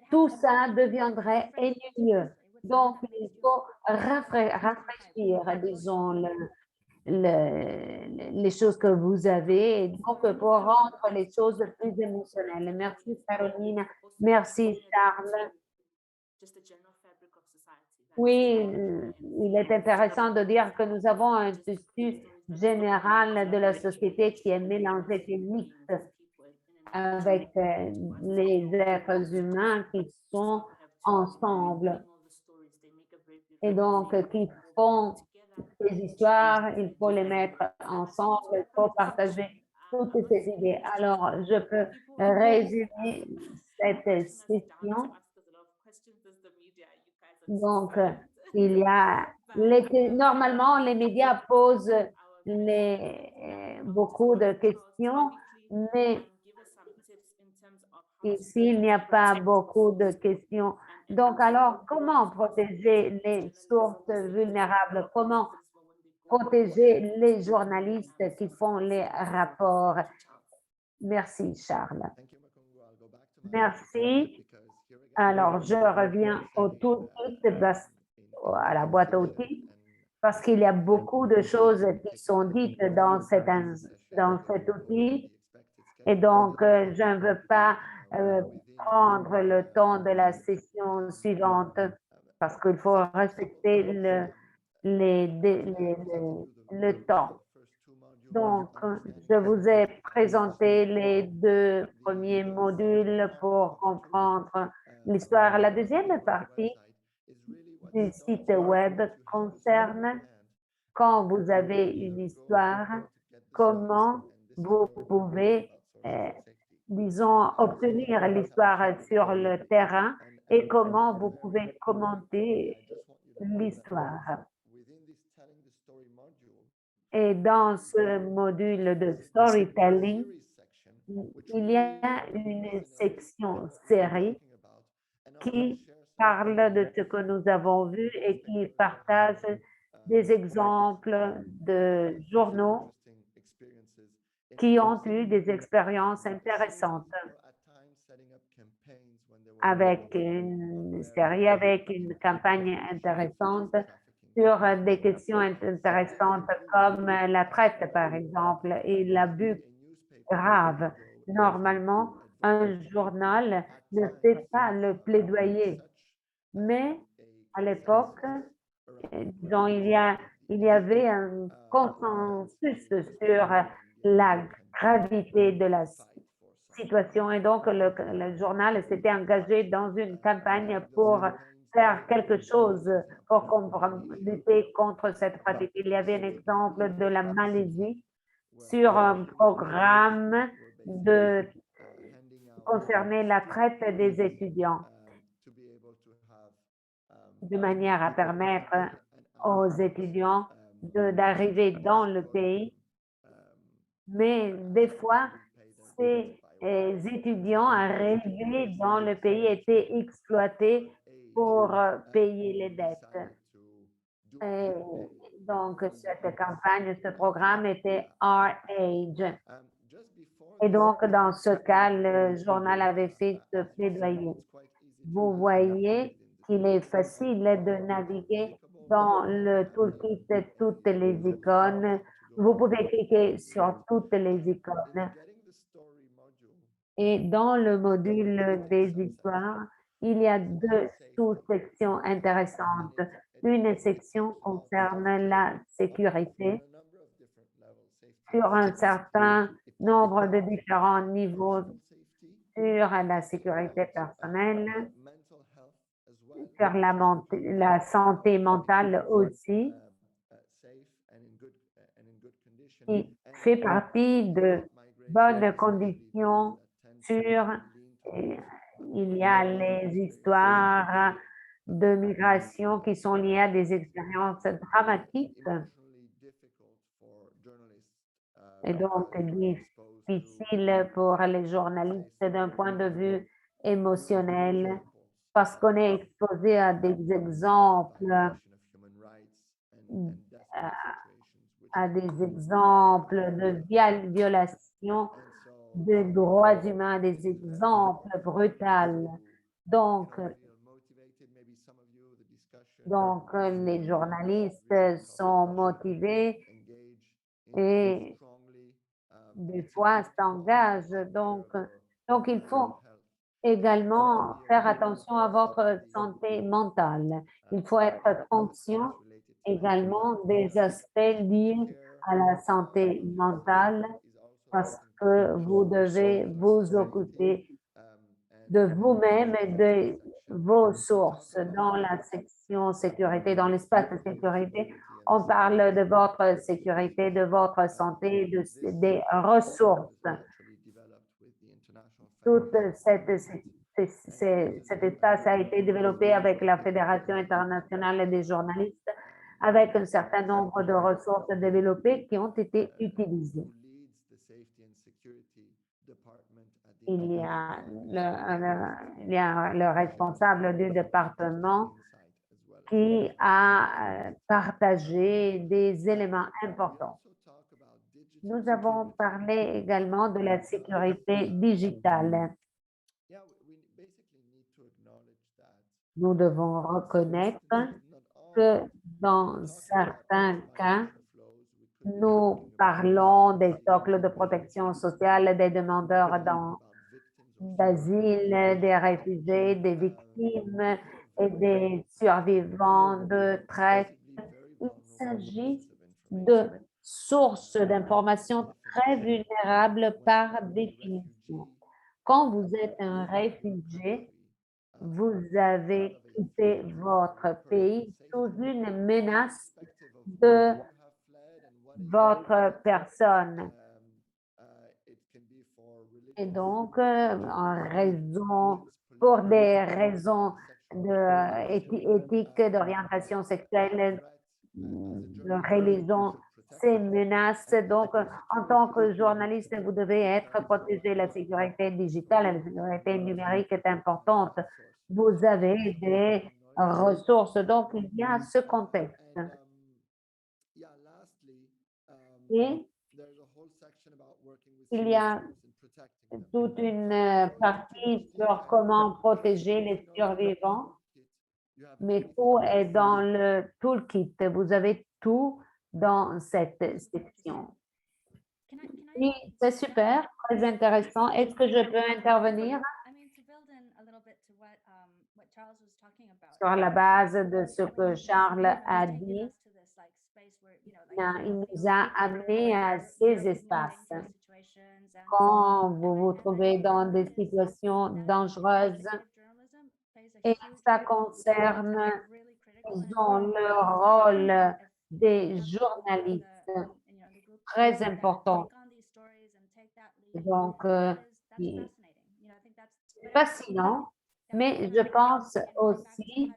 tout ça deviendrait ennuyeux. Donc, il faut rafraîchir, disons, les choses que vous avez, et donc pour rendre les choses plus émotionnelles. Merci, Caroline. Merci, Charles. Oui, il est intéressant de dire que nous avons un tissu général de la société qui est mélangé, qui est mixte avec les êtres humains qui sont ensemble et donc qui font ces histoires, il faut les mettre ensemble, il faut partager toutes ces idées. Alors, je peux résumer cette session. Donc, il y a normalement, les médias posent beaucoup de questions, mais s'il n'y a pas beaucoup de questions Donc, alors, comment protéger les sources vulnérables? Comment protéger les journalistes qui font les rapports? Merci, Charles. Merci. Alors, je reviens au toolkit, à la boîte à outils, parce qu'il y a beaucoup de choses qui sont dites dans cet outil. Et donc, je ne veux pas prendre le temps de la session suivante parce qu'il faut respecter le temps. Donc, je vous ai présenté les 2 premiers modules pour comprendre l'histoire. La deuxième partie du site web concerne quand vous avez une histoire, comment vous pouvez, disons, obtenir l'histoire sur le terrain et comment vous pouvez commenter l'histoire. Et dans ce module de storytelling, il y a une section série qui parle de ce que nous avons vu et qui partage des exemples de journaux qui ont eu des expériences intéressantes avec une série, avec une campagne intéressante sur des questions intéressantes comme la traite, par exemple, et l'abus grave. Normalement, un journal ne fait pas le plaidoyer, mais à l'époque, disons, il y avait un consensus sur la gravité de la situation et donc le journal s'était engagé dans une campagne pour faire quelque chose pour lutter contre cette pratique. Il y avait un exemple de la Malaisie sur un programme concerné la traite des étudiants de manière à permettre aux étudiants d'arriver dans le pays. Mais des fois, ces étudiants arrivés dans le pays étaient exploités pour payer les dettes. Et donc, cette campagne, ce programme était Our Age. Et donc, dans ce cas, le journal avait fait ce plaidoyer. Vous voyez qu'il est facile de naviguer dans le toolkit de toutes les icônes. Vous pouvez cliquer sur toutes les icônes. Et dans le module des histoires, il y a 2 sous-sections intéressantes. Une section concerne la sécurité sur un certain nombre de différents niveaux sur la sécurité personnelle, sur la santé mentale aussi, qui fait partie de bonnes conditions sur, il y a les histoires de migration qui sont liées à des expériences dramatiques et donc difficiles pour les journalistes d'un point de vue émotionnel parce qu'on est exposé à des exemples de violations des droits humains, des exemples brutaux. Donc, les journalistes sont motivés et des fois s'engagent. Donc, il faut également faire attention à votre santé mentale. Il faut être conscient également des aspects liés à la santé mentale parce que vous devez vous occuper de vous-même et de vos sources. Dans la section sécurité, dans l'espace de sécurité, on parle de votre sécurité, de votre santé, des ressources. Toute cet espace a été développé avec la Fédération internationale des journalistes, avec un certain nombre de ressources développées qui ont été utilisées. il y a le responsable du département qui a partagé des éléments importants. Nous avons parlé également de la sécurité digitale. Nous devons reconnaître que dans certains cas, nous parlons des socles de protection sociale des demandeurs d'asile, des réfugiés, des victimes et des survivants de traite. Il s'agit de sources d'informations très vulnérables par définition. Quand vous êtes un réfugié, vous avez quitté votre pays sous une menace de votre personne. Et donc, pour des raisons éthiques, d'orientation sexuelle, de religion, ces menaces. Donc, en tant que journaliste, vous devez être protégé. La sécurité digitale, la sécurité numérique est importante. Vous avez des ressources. Donc, il y a ce contexte. Et il y a toute une partie sur comment protéger les survivants, mais tout est dans le toolkit. Vous avez tout dans cette section. Oui, c'est super, très intéressant. Est-ce que je peux intervenir sur la base de ce que Charles a dit? Il nous a amené à ces espaces. Quand vous vous trouvez dans des situations dangereuses, et ça concerne, disons, le rôle des journalistes, très important. Donc, c'est fascinant, mais je pense aussi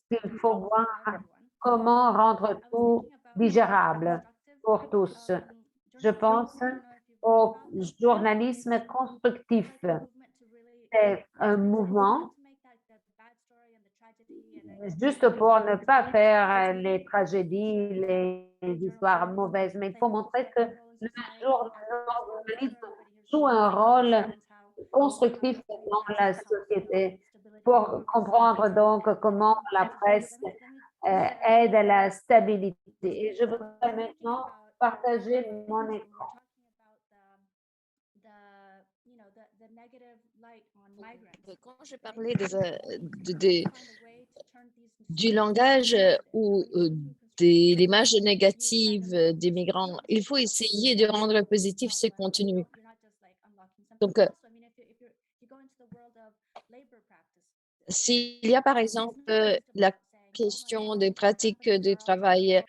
qu'il faut voir comment rendre tout digérable pour tous. Je pense au journalisme constructif. C'est un mouvement juste pour ne pas faire les tragédies, les histoires mauvaises, mais il faut montrer que le journalisme joue un rôle constructif dans la société pour comprendre donc comment la presse aide à la stabilité. Et je voudrais maintenant partager mon écran. Quand je parlais du langage ou de l'image négative des migrants, il faut essayer de rendre positif ce contenu. Donc, s'il y a par exemple la question des pratiques de travail,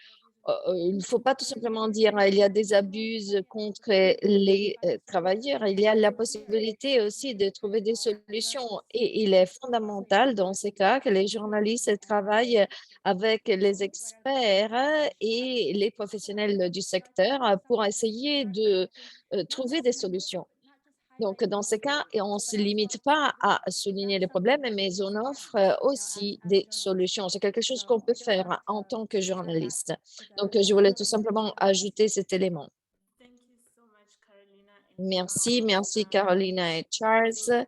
il ne faut pas tout simplement dire il y a des abus contre les travailleurs. Il y a la possibilité aussi de trouver des solutions et il est fondamental dans ces cas que les journalistes travaillent avec les experts et les professionnels du secteur pour essayer de trouver des solutions. Donc, dans ce cas, on ne se limite pas à souligner les problèmes, mais on offre aussi des solutions. C'est quelque chose qu'on peut faire en tant que journaliste. Donc, je voulais tout simplement ajouter cet élément. Merci, merci Carolina et Charles.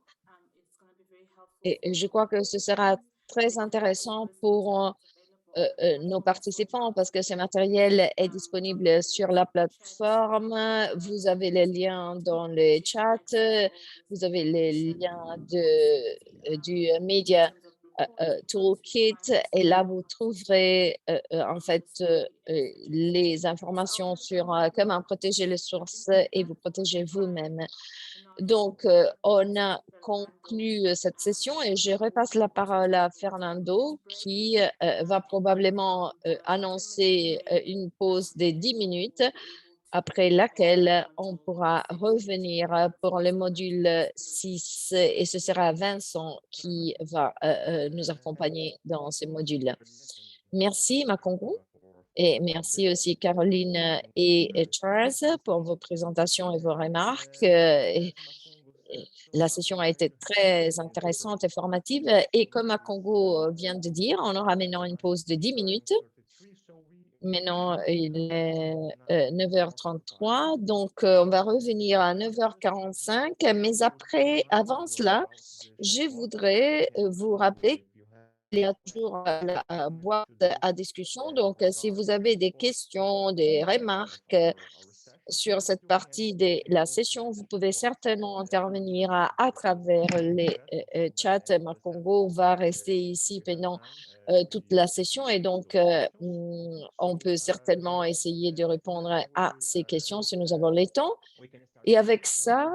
Et je crois que ce sera très intéressant pour nos participants parce que ce matériel est disponible sur la plateforme. Vous avez les liens dans le chat. Vous avez les liens du Media Toolkit et là, vous trouverez en fait les informations sur comment protéger les sources et vous protéger vous-même. Donc, on a conclu cette session et je repasse la parole à Fernando qui va probablement annoncer une pause de 10 minutes après laquelle on pourra revenir pour le module 6 et ce sera Vincent qui va nous accompagner dans ce module. Merci, Makongo. Et merci aussi Caroline et Charles pour vos présentations et vos remarques. La session a été très intéressante et formative. Et comme à Congo vient de dire, on aura maintenant une pause de 10 minutes. Maintenant, il est 9h33, donc on va revenir à 9h45. Mais avant cela, je voudrais vous rappeler qu'il y a toujours la boîte à discussion. Donc, si vous avez des questions, des remarques sur cette partie de la session, vous pouvez certainement intervenir à travers les chats. Makongo va rester ici pendant toute la session et donc on peut certainement essayer de répondre à ces questions si nous avons le temps. Et avec ça,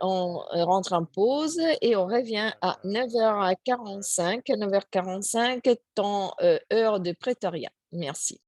on rentre en pause et on revient à 9h45, 9h45, temps heure de Pretoria. Merci.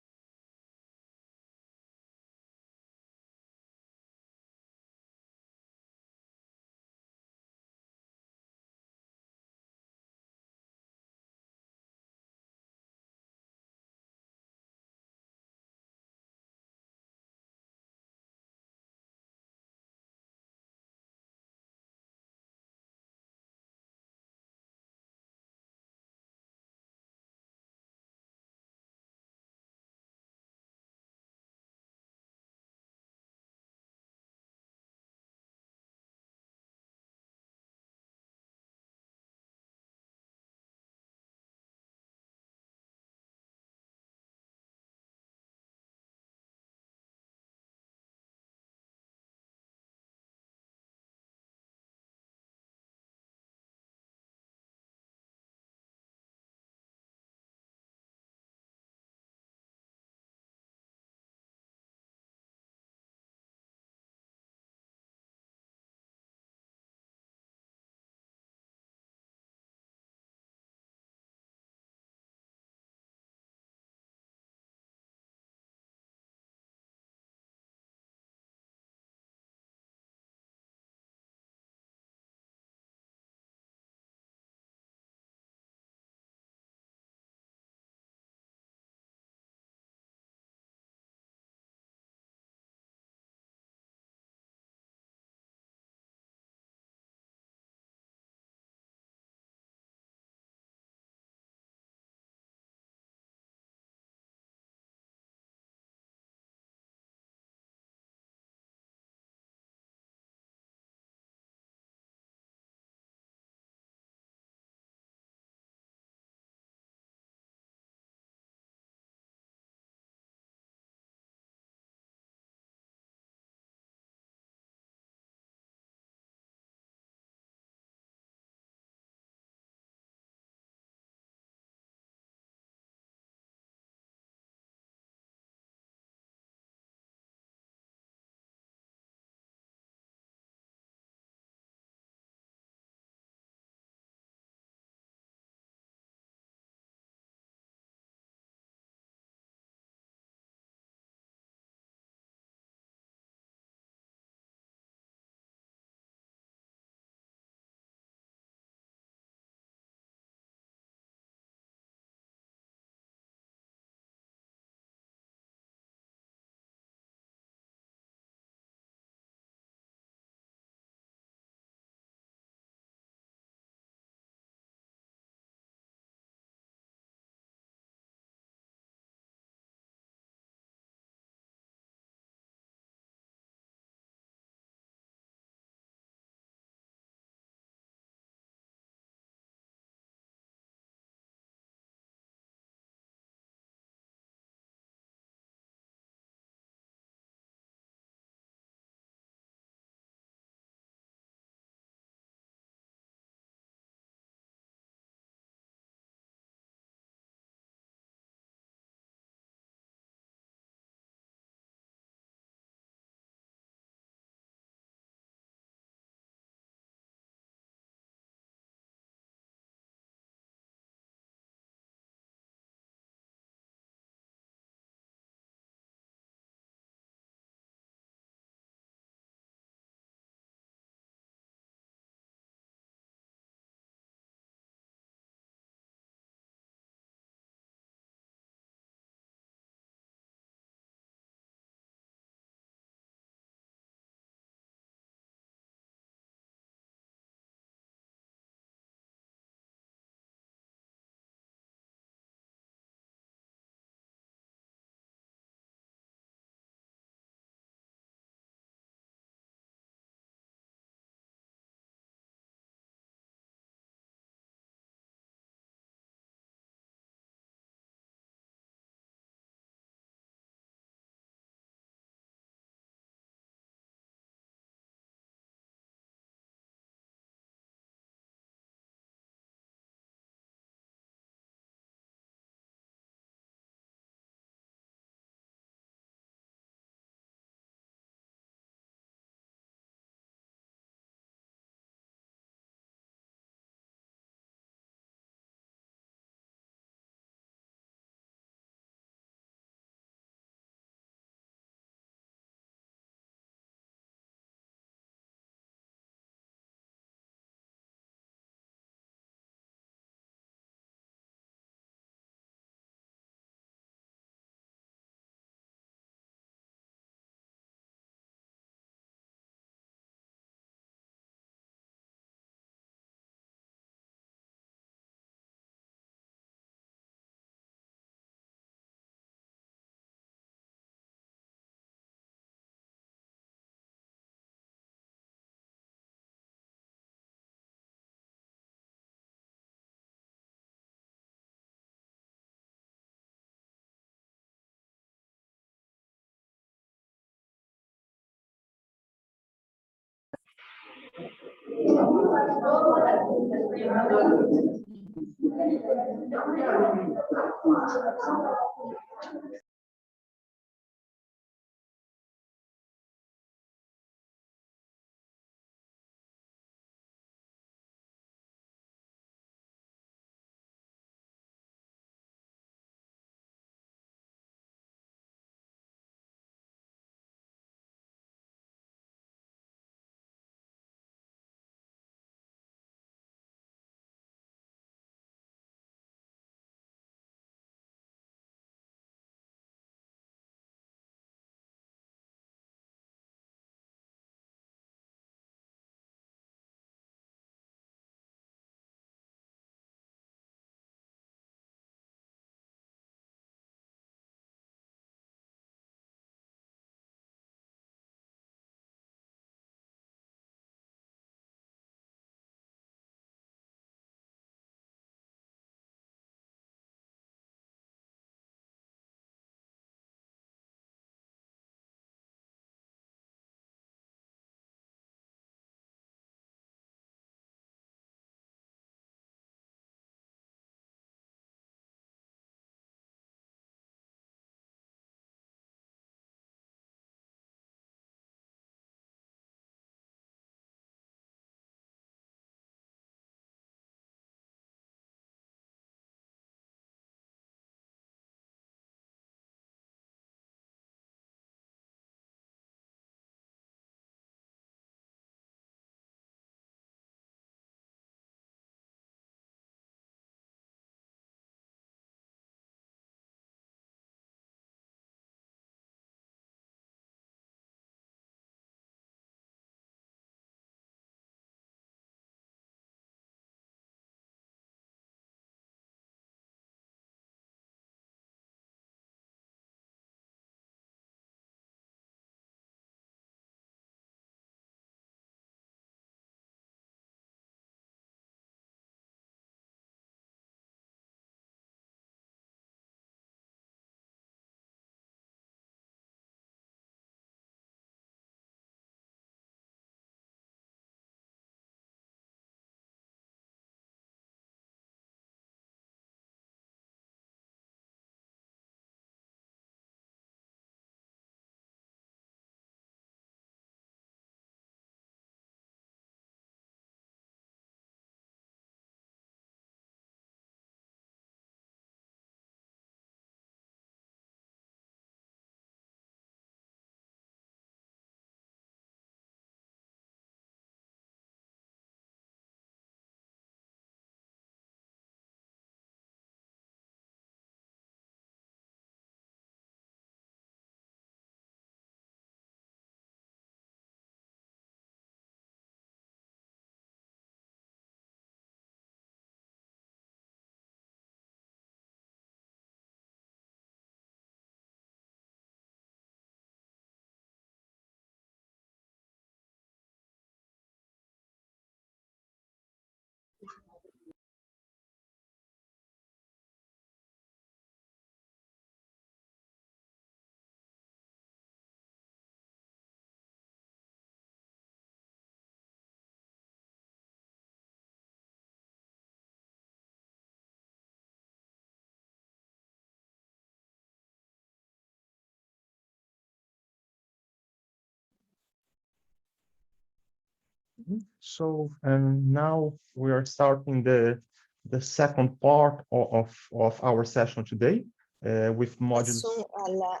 So now we are starting the second part of our session today with modules. Passons à la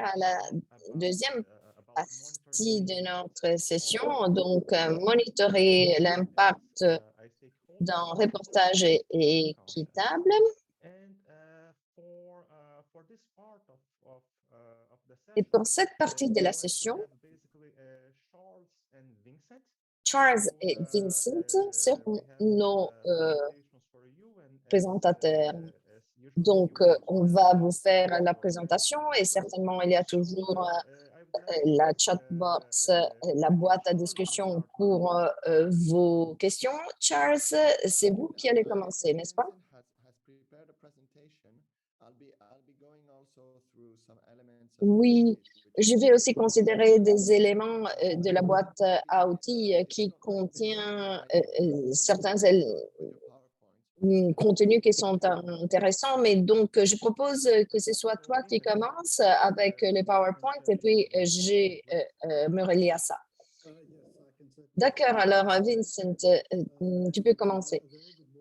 à la deuxième partie de notre session, donc monitorer l'impact d'un reportage équitable. Et pour cette partie de la session, Charles et Vincent seront nos présentateurs. Donc, on va vous faire la présentation et certainement, il y a toujours la chat box, la boîte à discussion pour vos questions. Charles, c'est vous qui allez commencer, n'est-ce pas? Oui, Je vais aussi considérer des éléments de la boîte à outils qui contient certains contenus qui sont intéressants, mais donc je propose que ce soit toi qui commence avec le PowerPoint et puis je me relie à ça. D'accord, alors Vincent, tu peux commencer.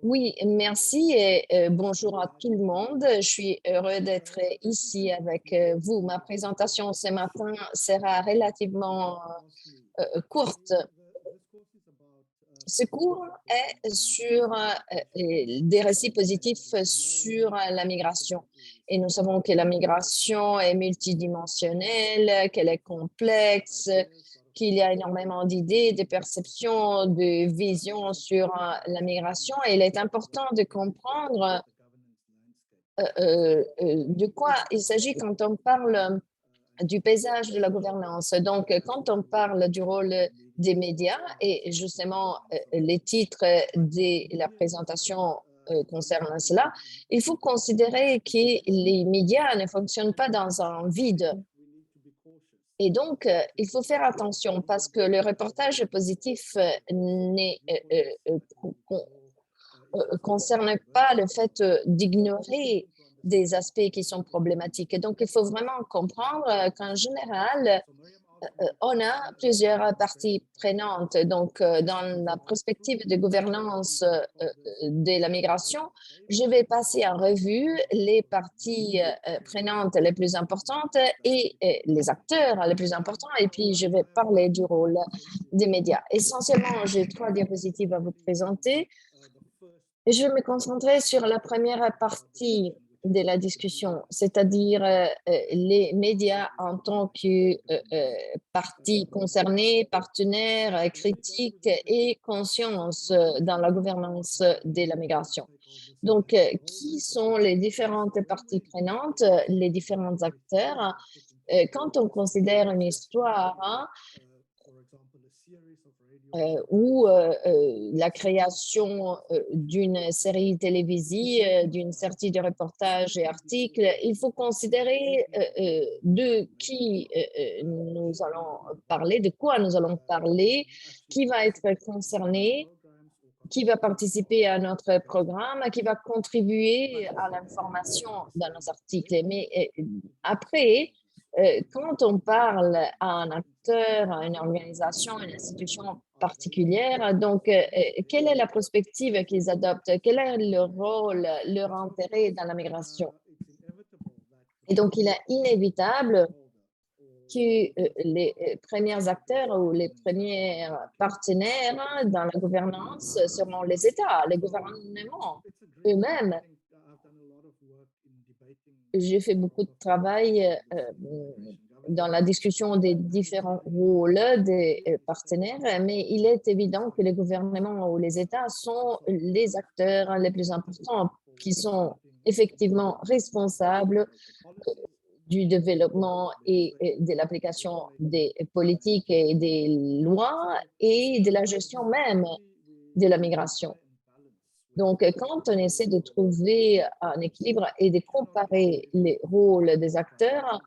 Oui, merci et bonjour à tout le monde. Je suis heureux d'être ici avec vous. Ma présentation ce matin sera relativement courte. Ce cours est sur des récits positifs sur la migration. Et nous savons que la migration est multidimensionnelle, qu'elle est complexe, qu'il y a énormément d'idées, de perceptions, de visions sur la migration. Et il est important de comprendre de quoi il s'agit quand on parle du paysage de la gouvernance. Donc, quand on parle du rôle des médias, et justement, les titres de la présentation concernent cela, il faut considérer que les médias ne fonctionnent pas dans un vide. Et donc, il faut faire attention parce que le reportage positif ne concerne pas le fait d'ignorer des aspects qui sont problématiques. Et donc, il faut vraiment comprendre qu'en général, on a plusieurs parties prenantes. Donc, dans la perspective de gouvernance de la migration, je vais passer en revue les parties prenantes les plus importantes et les acteurs les plus importants. Et puis, je vais parler du rôle des médias. Essentiellement, j'ai 3 diapositives à vous présenter. Et je vais me concentrer sur la première partie de la discussion, c'est-à-dire les médias en tant que partie concernée, partenaire, critique et conscience dans la gouvernance de la migration. Donc, qui sont les différentes parties prenantes, les différents acteurs? Quand on considère une histoire, hein, ou la création d'une série télévisive, d'une série de reportages et articles, il faut considérer de qui nous allons parler, de quoi nous allons parler, qui va être concerné, qui va participer à notre programme, qui va contribuer à l'information dans nos articles. Mais après, quand on parle à un acteur, à une organisation, une institution particulière, donc, quelle est la perspective qu'ils adoptent? Quel est leur rôle, leur intérêt dans la migration? Et donc, il est inévitable que les premiers acteurs ou les premiers partenaires dans la gouvernance seront les États, les gouvernements eux-mêmes. J'ai fait beaucoup de travail dans la discussion des différents rôles des partenaires, mais il est évident que les gouvernements ou les États sont les acteurs les plus importants qui sont effectivement responsables du développement et de l'application des politiques et des lois et de la gestion même de la migration. Donc, quand on essaie de trouver un équilibre et de comparer les rôles des acteurs,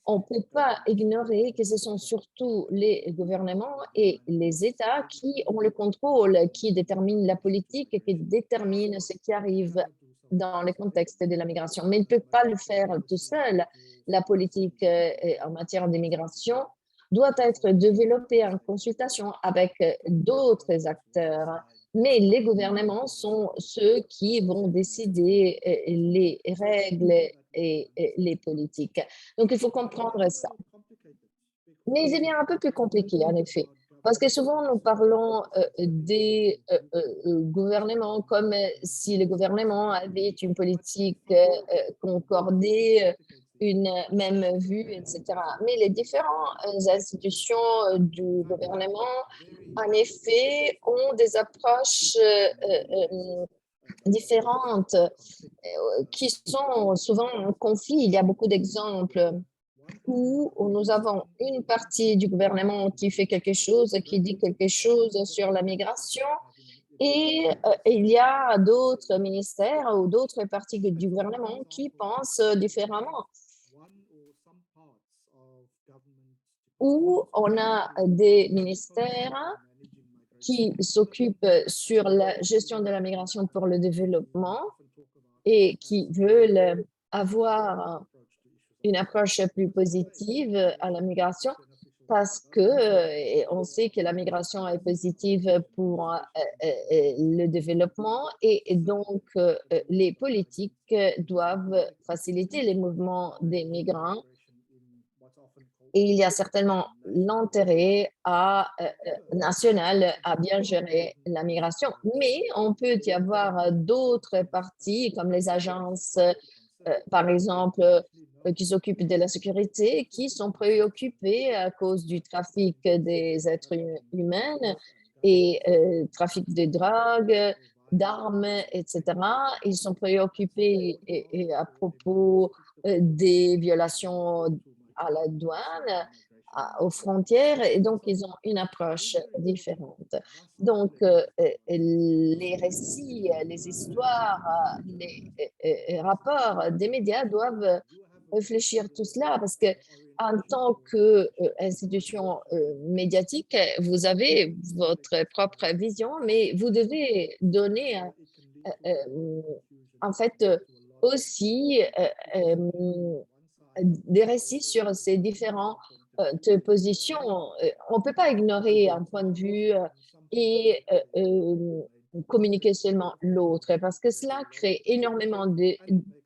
on ne peut pas ignorer que ce sont surtout les gouvernements et les États qui ont le contrôle, qui déterminent la politique et qui déterminent ce qui arrive dans le contexte de la migration. Mais ils ne peuvent pas le faire tout seul. La politique en matière d'immigration doit être développée en consultation avec d'autres acteurs. Mais les gouvernements sont ceux qui vont décider les règles et les politiques. Donc, il faut comprendre ça. Mais il devient un peu plus compliqué, en effet, parce que souvent, nous parlons des gouvernements comme si le gouvernement avait une politique concordée, une même vue, etc. Mais les différentes institutions du gouvernement, en effet, ont des approches différentes qui sont souvent en conflit. Il y a beaucoup d'exemples où nous avons une partie du gouvernement qui fait quelque chose, qui dit quelque chose sur la migration, et il y a d'autres ministères ou d'autres parties du gouvernement qui pensent différemment. où on a des ministères qui s'occupent sur la gestion de la migration pour le développement et qui veulent avoir une approche plus positive à la migration parce que on sait que la migration est positive pour le développement et donc les politiques doivent faciliter les mouvements des migrants. Et il y a certainement l'intérêt national à bien gérer la migration, mais on peut y avoir d'autres parties comme les agences, par exemple, qui s'occupent de la sécurité, qui sont préoccupées à cause du trafic des êtres humains et trafic de drogue, d'armes, etc. Ils sont préoccupés à propos des violations à la douane, aux frontières, et donc ils ont une approche différente. Donc, les récits, les histoires, les rapports des médias doivent réfléchir tout cela parce que en tant qu'institution médiatique, vous avez votre propre vision, mais vous devez donner en fait aussi des récits sur ces différentes positions. On ne peut pas ignorer un point de vue et communiquer seulement l'autre parce que cela crée énormément de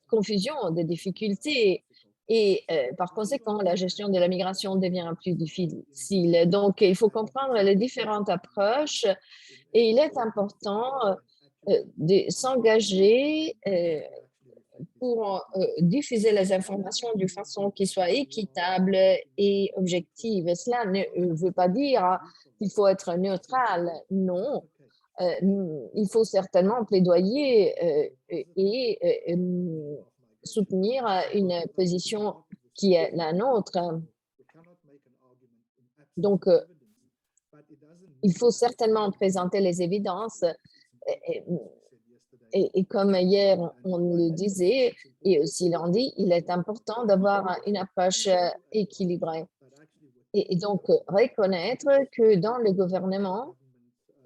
confusion, de difficultés et par conséquent, la gestion de la migration devient plus difficile. Donc, il faut comprendre les différentes approches et il est important de s'engager pour diffuser les informations d'une façon qui soit équitable et objective. Et cela ne veut pas dire qu'il faut être neutral, non. Il faut certainement plaidoyer et soutenir une position qui est la nôtre. Donc, il faut certainement présenter les évidences et comme hier on le disait et aussi lundi, il est important d'avoir une approche équilibrée. Et donc, reconnaître que dans le gouvernement,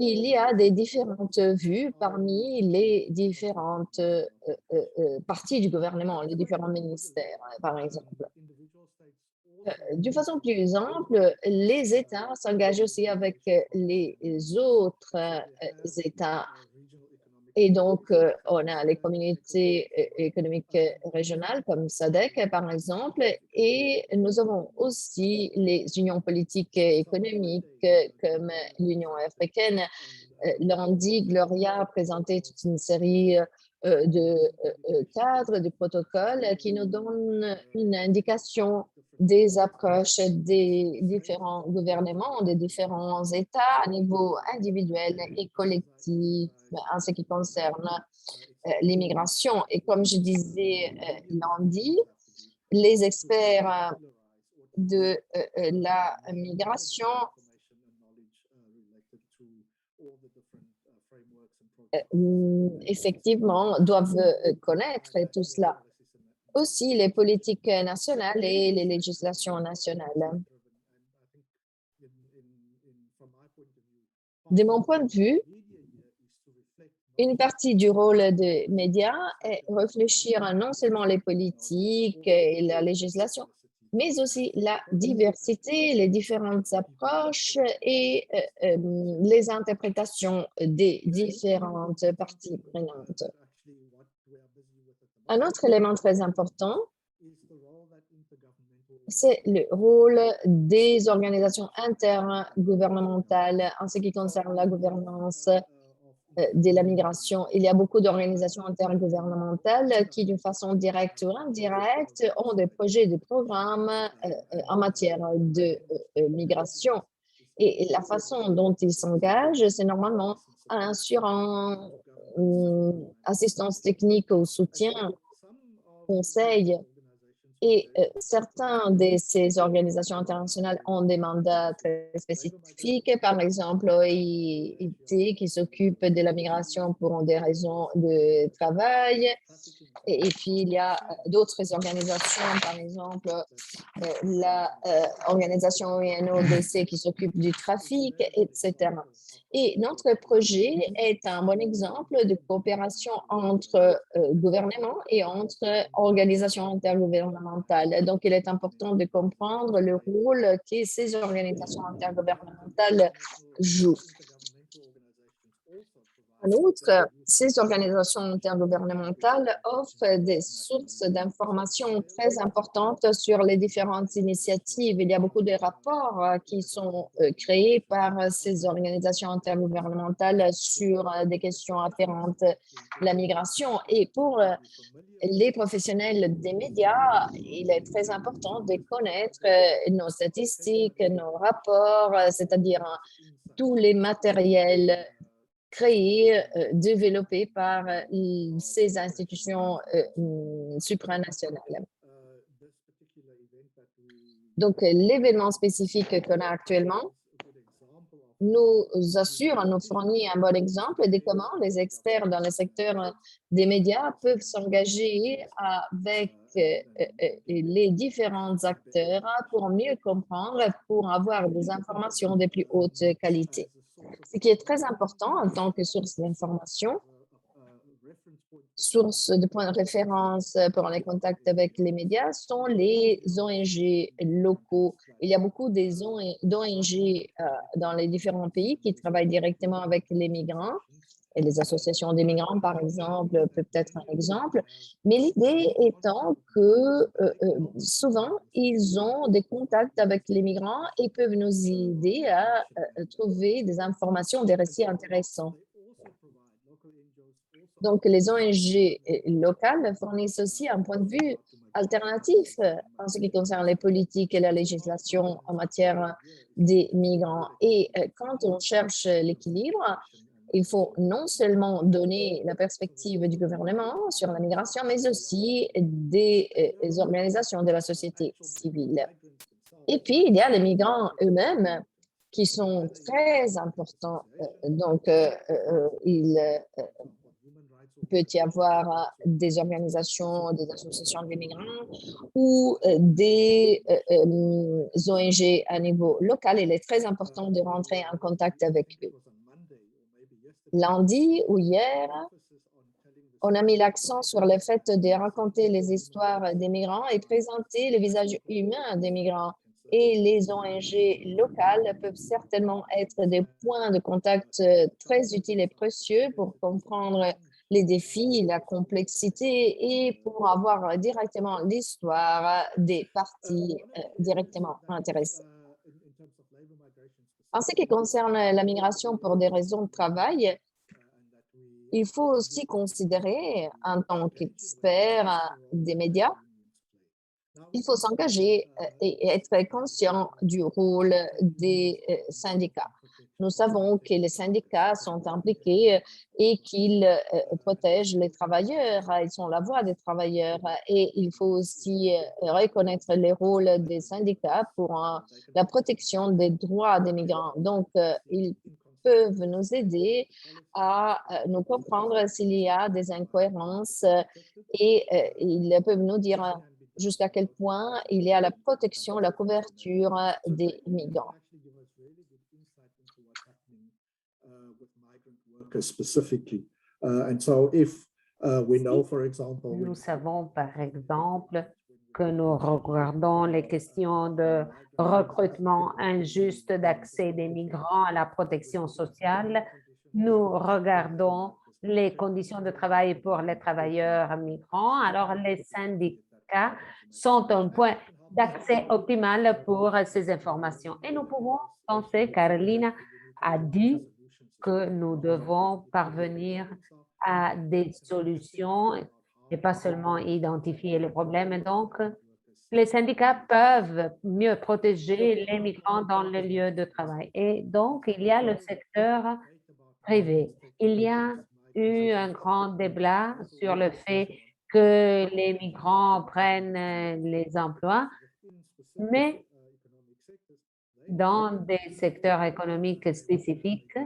il y a des différentes vues parmi les différentes parties du gouvernement, les différents ministères, par exemple. D'une façon plus ample, les États s'engagent aussi avec les autres États. Et donc, on a les communautés économiques régionales comme SADC, par exemple, et nous avons aussi les unions politiques et économiques comme l'Union africaine. Lundi, Gloria a présenté toute une série de cadres, de protocoles qui nous donnent une indication des approches des différents gouvernements, des différents États à niveau individuel et collectif en ce qui concerne l'immigration. Et comme je disais lundi, les experts de la migration effectivement doivent connaître tout cela. Aussi les politiques nationales et les législations nationales. De mon point de vue, une partie du rôle des médias est réfléchir à non seulement les politiques et la législation, mais aussi la diversité, les différentes approches et les interprétations des différentes parties prenantes. Un autre élément très important, c'est le rôle des organisations intergouvernementales en ce qui concerne la gouvernance de la migration. Il y a beaucoup d'organisations intergouvernementales qui, d'une façon directe ou indirecte, ont des projets, des programmes en matière de migration. Et la façon dont ils s'engagent, c'est normalement en assurant assistance technique ou soutien, conseil Et certains de ces organisations internationales ont des mandats très spécifiques, par exemple l'OIT qui s'occupe de la migration pour des raisons de travail. Et puis, il y a d'autres organisations, par exemple l'organisation UNODC qui s'occupe du trafic, etc. Et notre projet est un bon exemple de coopération entre gouvernements et entre organisations intergouvernementales. Donc, il est important de comprendre le rôle que ces organisations intergouvernementales jouent. En outre, ces organisations intergouvernementales offrent des sources d'informations très importantes sur les différentes initiatives. Il y a beaucoup de rapports qui sont créés par ces organisations intergouvernementales sur des questions afférentes à la migration. Et pour les professionnels des médias, il est très important de connaître nos statistiques, nos rapports, c'est-à-dire tous les matériels créés, développés par ces institutions supranationales. Donc, l'événement spécifique qu'on a actuellement nous assure, nous fournit un bon exemple de comment les experts dans le secteur des médias peuvent s'engager avec les différents acteurs pour mieux comprendre, pour avoir des informations de plus haute qualité. Ce qui est très important en tant que source d'information, source de points de référence pour les contacts avec les médias, sont les ONG locaux. Il y a beaucoup d'ONG dans les différents pays qui travaillent directement avec les migrants. Et les associations des migrants, par exemple, peut être un exemple. Mais l'idée étant que souvent, ils ont des contacts avec les migrants et peuvent nous aider à trouver des informations, des récits intéressants. Donc, les ONG locales fournissent aussi un point de vue alternatif en ce qui concerne les politiques et la législation en matière des migrants. Et quand on cherche l'équilibre, il faut non seulement donner la perspective du gouvernement sur la migration, mais aussi des organisations de la société civile. Et puis, il y a les migrants eux-mêmes qui sont très importants. Donc, il peut y avoir des organisations, des associations des migrants ou des ONG à niveau local. Il est très important de rentrer en contact avec eux. Lundi ou hier, on a mis l'accent sur le fait de raconter les histoires des migrants et présenter le visage humain des migrants. Et les ONG locales peuvent certainement être des points de contact très utiles et précieux pour comprendre les défis, la complexité et pour avoir directement l'histoire des parties directement intéressées. En ce qui concerne la migration pour des raisons de travail, il faut aussi considérer, en tant qu'expert des médias, il faut s'engager et être conscient du rôle des syndicats. Nous savons que les syndicats sont impliqués et qu'ils protègent les travailleurs. Ils sont la voix des travailleurs et il faut aussi reconnaître les rôles des syndicats pour la protection des droits des migrants. Donc, ils peuvent nous aider à nous comprendre s'il y a des incohérences et ils peuvent nous dire jusqu'à quel point il y a la protection, la couverture des migrants. Nous savons, par exemple, que nous regardons les questions de recrutement injuste d'accès des migrants à la protection sociale. Nous regardons les conditions de travail pour les travailleurs migrants. Alors, les syndicats sont un point d'accès optimal pour ces informations. Et nous pouvons penser, Carolina a dit que nous devons parvenir à des solutions et pas seulement identifier les problèmes. Et donc, les syndicats peuvent mieux protéger les migrants dans les lieux de travail. Et donc, il y a le secteur privé. Il y a eu un grand débat sur le fait que les migrants prennent les emplois, mais dans des secteurs économiques spécifiques,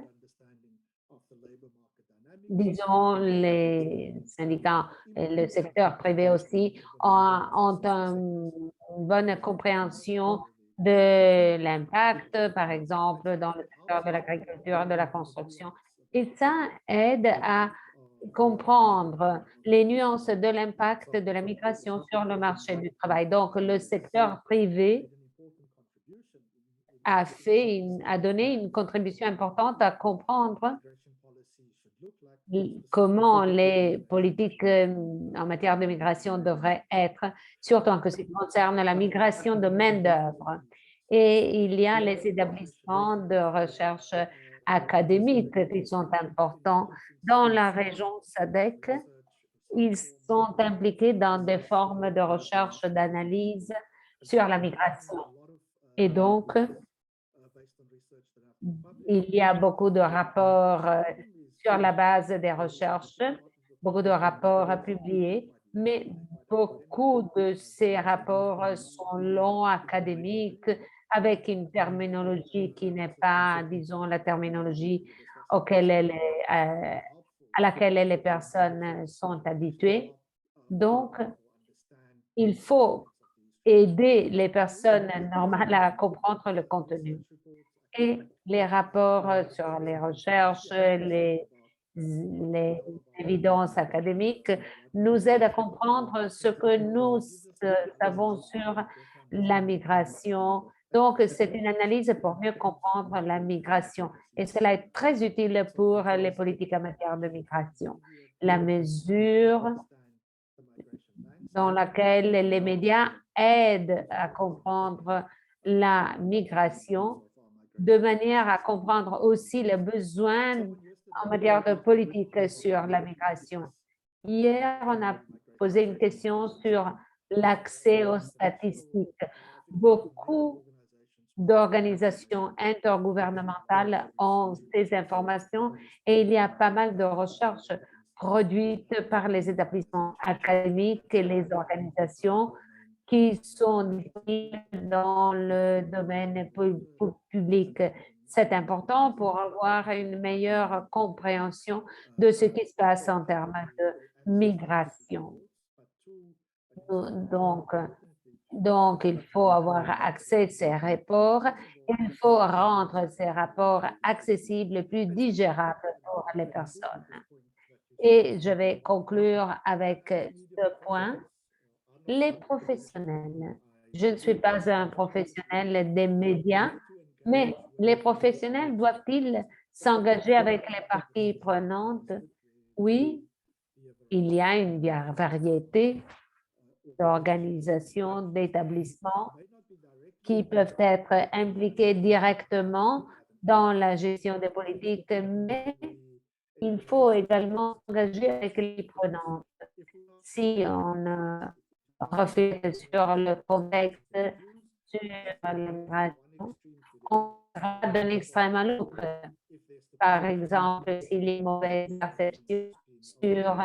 disons, les syndicats et le secteur privé aussi ont une bonne compréhension de l'impact, par exemple, dans le secteur de l'agriculture, de la construction. Et ça aide à comprendre les nuances de l'impact de la migration sur le marché du travail. Donc, le secteur privé a donné une contribution importante à comprendre comment les politiques en matière de migration devraient être, surtout en ce qui concerne la migration de main-d'œuvre. Et il y a les établissements de recherche académique qui sont importants. Dans la région SADC, ils sont impliqués dans des formes de recherche, d'analyse sur la migration. Et donc, il y a beaucoup de rapports sur la base des recherches, beaucoup de rapports publiés, mais beaucoup de ces rapports sont longs, académiques, avec une terminologie qui n'est pas, disons, la terminologie à laquelle les personnes sont habituées. Donc, il faut aider les personnes normales à comprendre le contenu. Et les rapports sur les recherches, les évidences académiques nous aident à comprendre ce que nous savons sur la migration. Donc, c'est une analyse pour mieux comprendre la migration. Et cela est très utile pour les politiques en matière de migration. La mesure dans laquelle les médias aident à comprendre la migration de manière à comprendre aussi les besoins en matière de politique sur la migration. Hier, on a posé une question sur l'accès aux statistiques. Beaucoup d'organisations intergouvernementales ont ces informations et il y a pas mal de recherches produites par les établissements académiques et les organisations qui sont disponibles dans le domaine public. C'est important pour avoir une meilleure compréhension de ce qui se passe en termes de migration. Donc, il faut avoir accès à ces rapports. Il faut rendre ces rapports accessibles, plus digérables pour les personnes. Et je vais conclure avec ce point. Les professionnels. Je ne suis pas un professionnel des médias, mais les professionnels doivent-ils s'engager avec les parties prenantes? Oui, il y a une variété d'organisations, d'établissements qui peuvent être impliqués directement dans la gestion des politiques, mais il faut également s'engager avec les prenantes. Si on reflète sur le contexte, sur l'immigration, on va d'un extrême à l'autre. Par exemple, s'il y a une mauvaise perception sur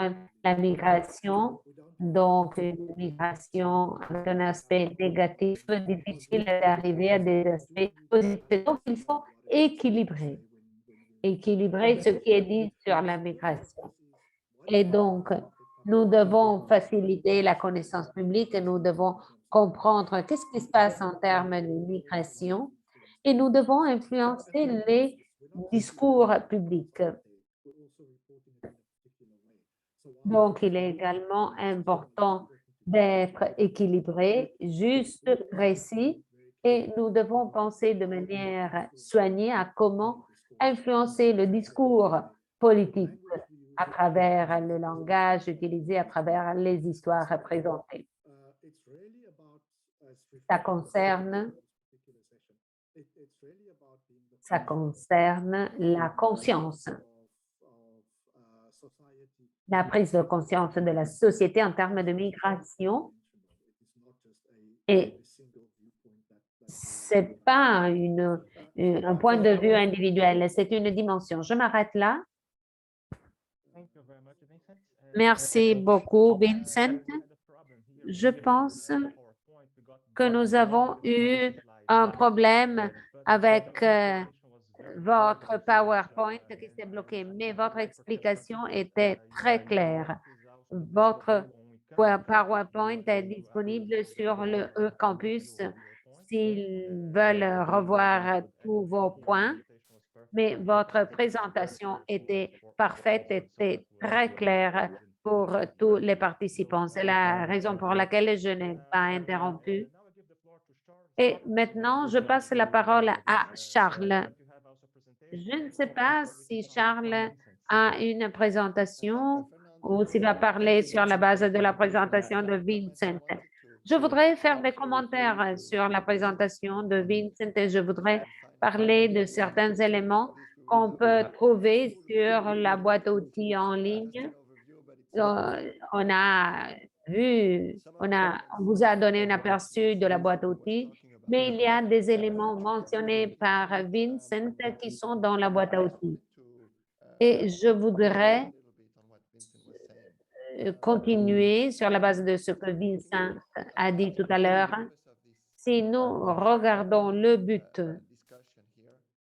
la migration, donc une migration avec un aspect négatif, difficile d'arriver à des aspects positifs. Donc, il faut équilibrer ce qui est dit sur la migration. Et donc, nous devons faciliter la connaissance publique et nous devons comprendre qu'est-ce qui se passe en termes de migration et nous devons influencer les discours publics. Donc, il est également important d'être équilibré, juste, précis, et nous devons penser de manière soignée à comment influencer le discours politique à travers le langage utilisé, à travers les histoires présentées. Ça concerne la conscience, la prise de conscience de la société en termes de migration. Et ce n'est pas un point de vue individuel, c'est une dimension. Je m'arrête là. Merci beaucoup, Vincent. Je pense que nous avons eu un problème avec votre PowerPoint qui s'est bloqué, mais votre explication était très claire. Votre PowerPoint est disponible sur le e-campus s'ils veulent revoir tous vos points, mais votre présentation était parfaite, était très claire pour tous les participants. C'est la raison pour laquelle je n'ai pas interrompu. Et maintenant, je passe la parole à Charles. Je ne sais pas si Charles a une présentation ou s'il va parler sur la base de la présentation de Vincent. Je voudrais faire des commentaires sur la présentation de Vincent et je voudrais parler de certains éléments qu'on peut trouver sur la boîte à outils en ligne. On a vu, on vous a donné un aperçu de la boîte à outils, mais il y a des éléments mentionnés par Vincent qui sont dans la boîte à outils. Et je voudrais continuer sur la base de ce que Vincent a dit tout à l'heure. Si nous regardons le but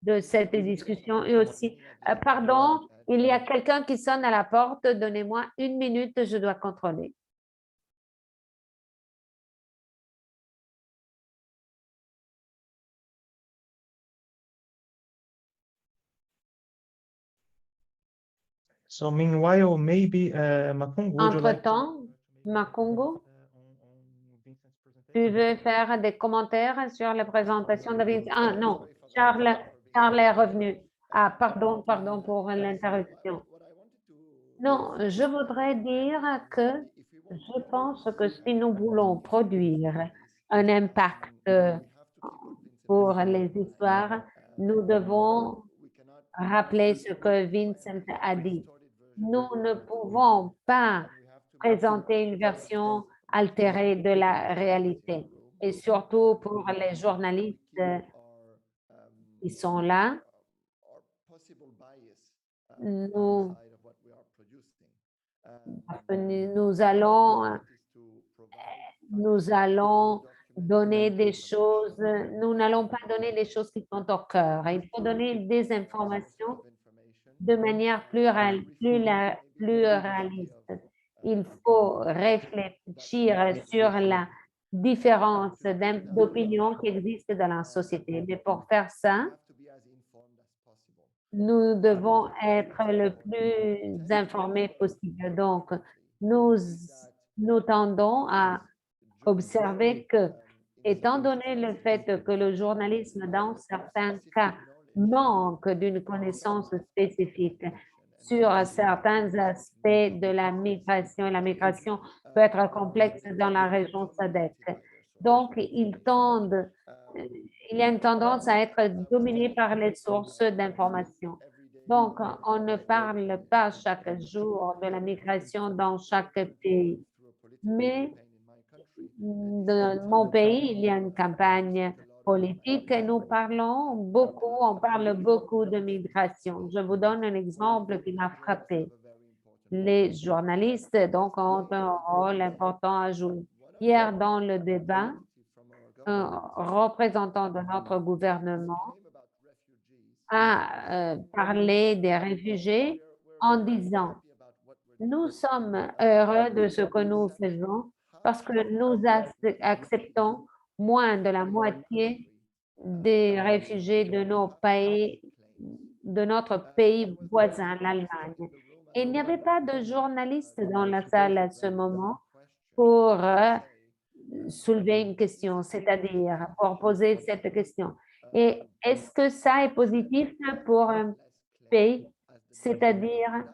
de cette discussion et aussi, pardon, il y a quelqu'un qui sonne à la porte. Donnez-moi une minute, je dois contrôler. So meanwhile, maybe Makongo, would you like to Entre-temps, Makongo, Vincent's tu presentation? veux faire des commentaires sur la présentation de Vincent? Ah non, Charles est revenu. Ah, pardon pour l'interruption. Non, je voudrais dire que je pense que si nous voulons produire un impact pour les histoires, nous devons rappeler ce que Vincent a dit. Nous ne pouvons pas présenter une version altérée de la réalité. Et surtout pour les journalistes qui sont là, nous allons donner des choses, nous n'allons pas donner des choses qui sont au cœur. Il faut donner des informations de manière plus réaliste. Il faut réfléchir sur la différence d'opinion qui existe dans la société. Mais pour faire ça, nous devons être le plus informés possible. Donc, nous tendons à observer que, étant donné le fait que le journalisme, dans certains cas, manque d'une connaissance spécifique sur certains aspects de la migration peut être complexe dans la région SADC. Donc, il y a une tendance à être dominé par les sources d'information. Donc, on ne parle pas chaque jour de la migration dans chaque pays, mais dans mon pays, il y a une campagne politique et nous on parle beaucoup de migration. Je vous donne un exemple qui m'a frappé. Les journalistes, donc, ont un rôle important à jouer. Hier, dans le débat, un représentant de notre gouvernement a parlé des réfugiés en disant, nous sommes heureux de ce que nous faisons parce que nous acceptons moins de la moitié des réfugiés de notre pays voisin, l'Allemagne. Et il n'y avait pas de journaliste dans la salle à ce moment pour soulever une question, c'est-à-dire pour poser cette question. Et est-ce que ça est positif pour un pays, c'est-à-dire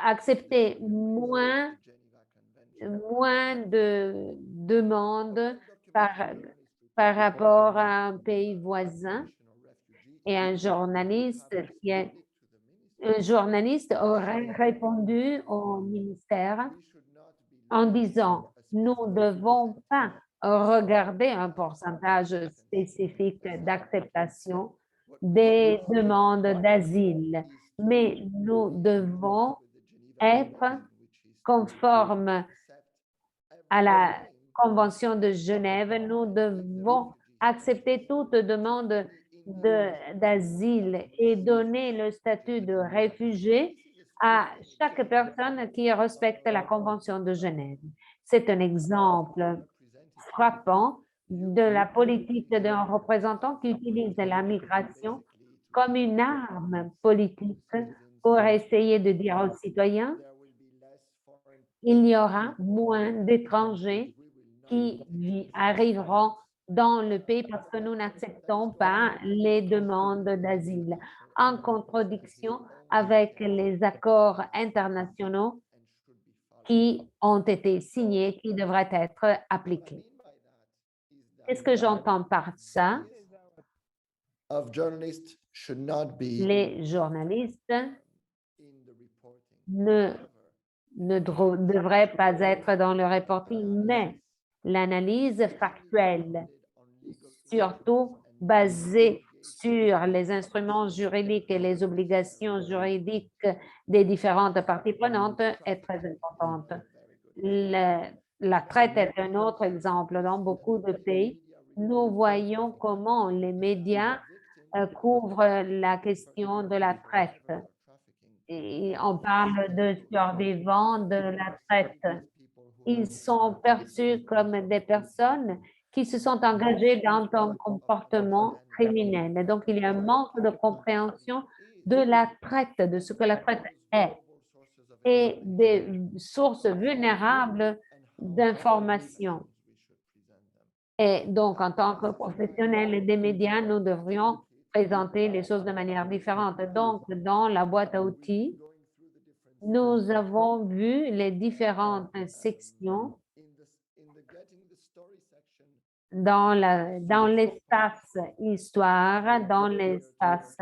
accepter moins de demandes par rapport à un pays voisin et un journaliste aurait répondu au ministère en disant, nous ne devons pas regarder un pourcentage spécifique d'acceptation des demandes d'asile, mais nous devons être conforme à la Convention de Genève, nous devons accepter toute demande d'asile et donner le statut de réfugié à chaque personne qui respecte la Convention de Genève. C'est un exemple frappant de la politique d'un représentant qui utilise la migration comme une arme politique pour essayer de dire aux citoyens il y aura moins d'étrangers qui arriveront dans le pays parce que nous n'acceptons pas les demandes d'asile, en contradiction avec les accords internationaux qui ont été signés, qui devraient être appliqués. Qu'est-ce que j'entends par ça? Les journalistes ne devrait pas être dans le reporting, mais l'analyse factuelle, surtout basée sur les instruments juridiques et les obligations juridiques des différentes parties prenantes, est très importante. La traite est un autre exemple. Dans beaucoup de pays, nous voyons comment les médias couvrent la question de la traite. Et on parle de survivants de la traite. Ils sont perçus comme des personnes qui se sont engagées dans un comportement criminel. Donc, il y a un manque de compréhension de la traite, de ce que la traite est, et des sources vulnérables d'informations. Et donc, en tant que professionnels des médias, nous devrions présenter les choses de manière différente. Donc, dans la boîte à outils, nous avons vu les différentes sections dans l'espace histoire, dans l'espace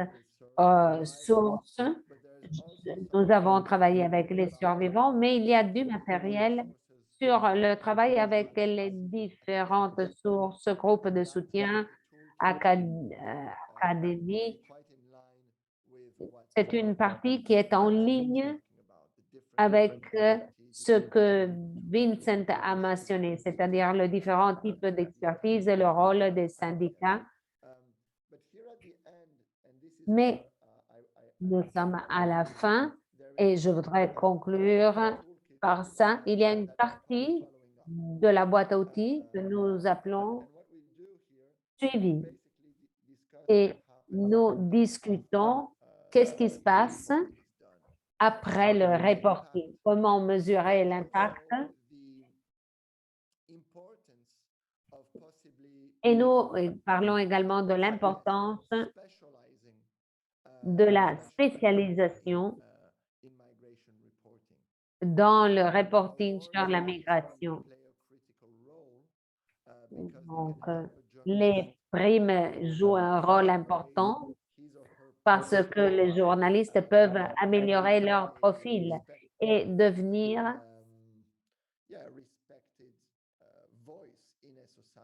source. Nous avons travaillé avec les survivants, mais il y a du matériel sur le travail avec les différentes sources, groupes de soutien, académies. C'est une partie qui est en ligne avec ce que Vincent a mentionné, c'est-à-dire les différents types d'expertise et le rôle des syndicats. Mais nous sommes à la fin et je voudrais conclure par ça. Il y a une partie de la boîte à outils que nous appelons suivi et nous discutons qu'est-ce qui se passe après le reporting, comment mesurer l'impact. Et nous parlons également de l'importance de la spécialisation dans le reporting sur la migration. Donc, les primes jouent un rôle important parce que les journalistes peuvent améliorer leur profil et devenir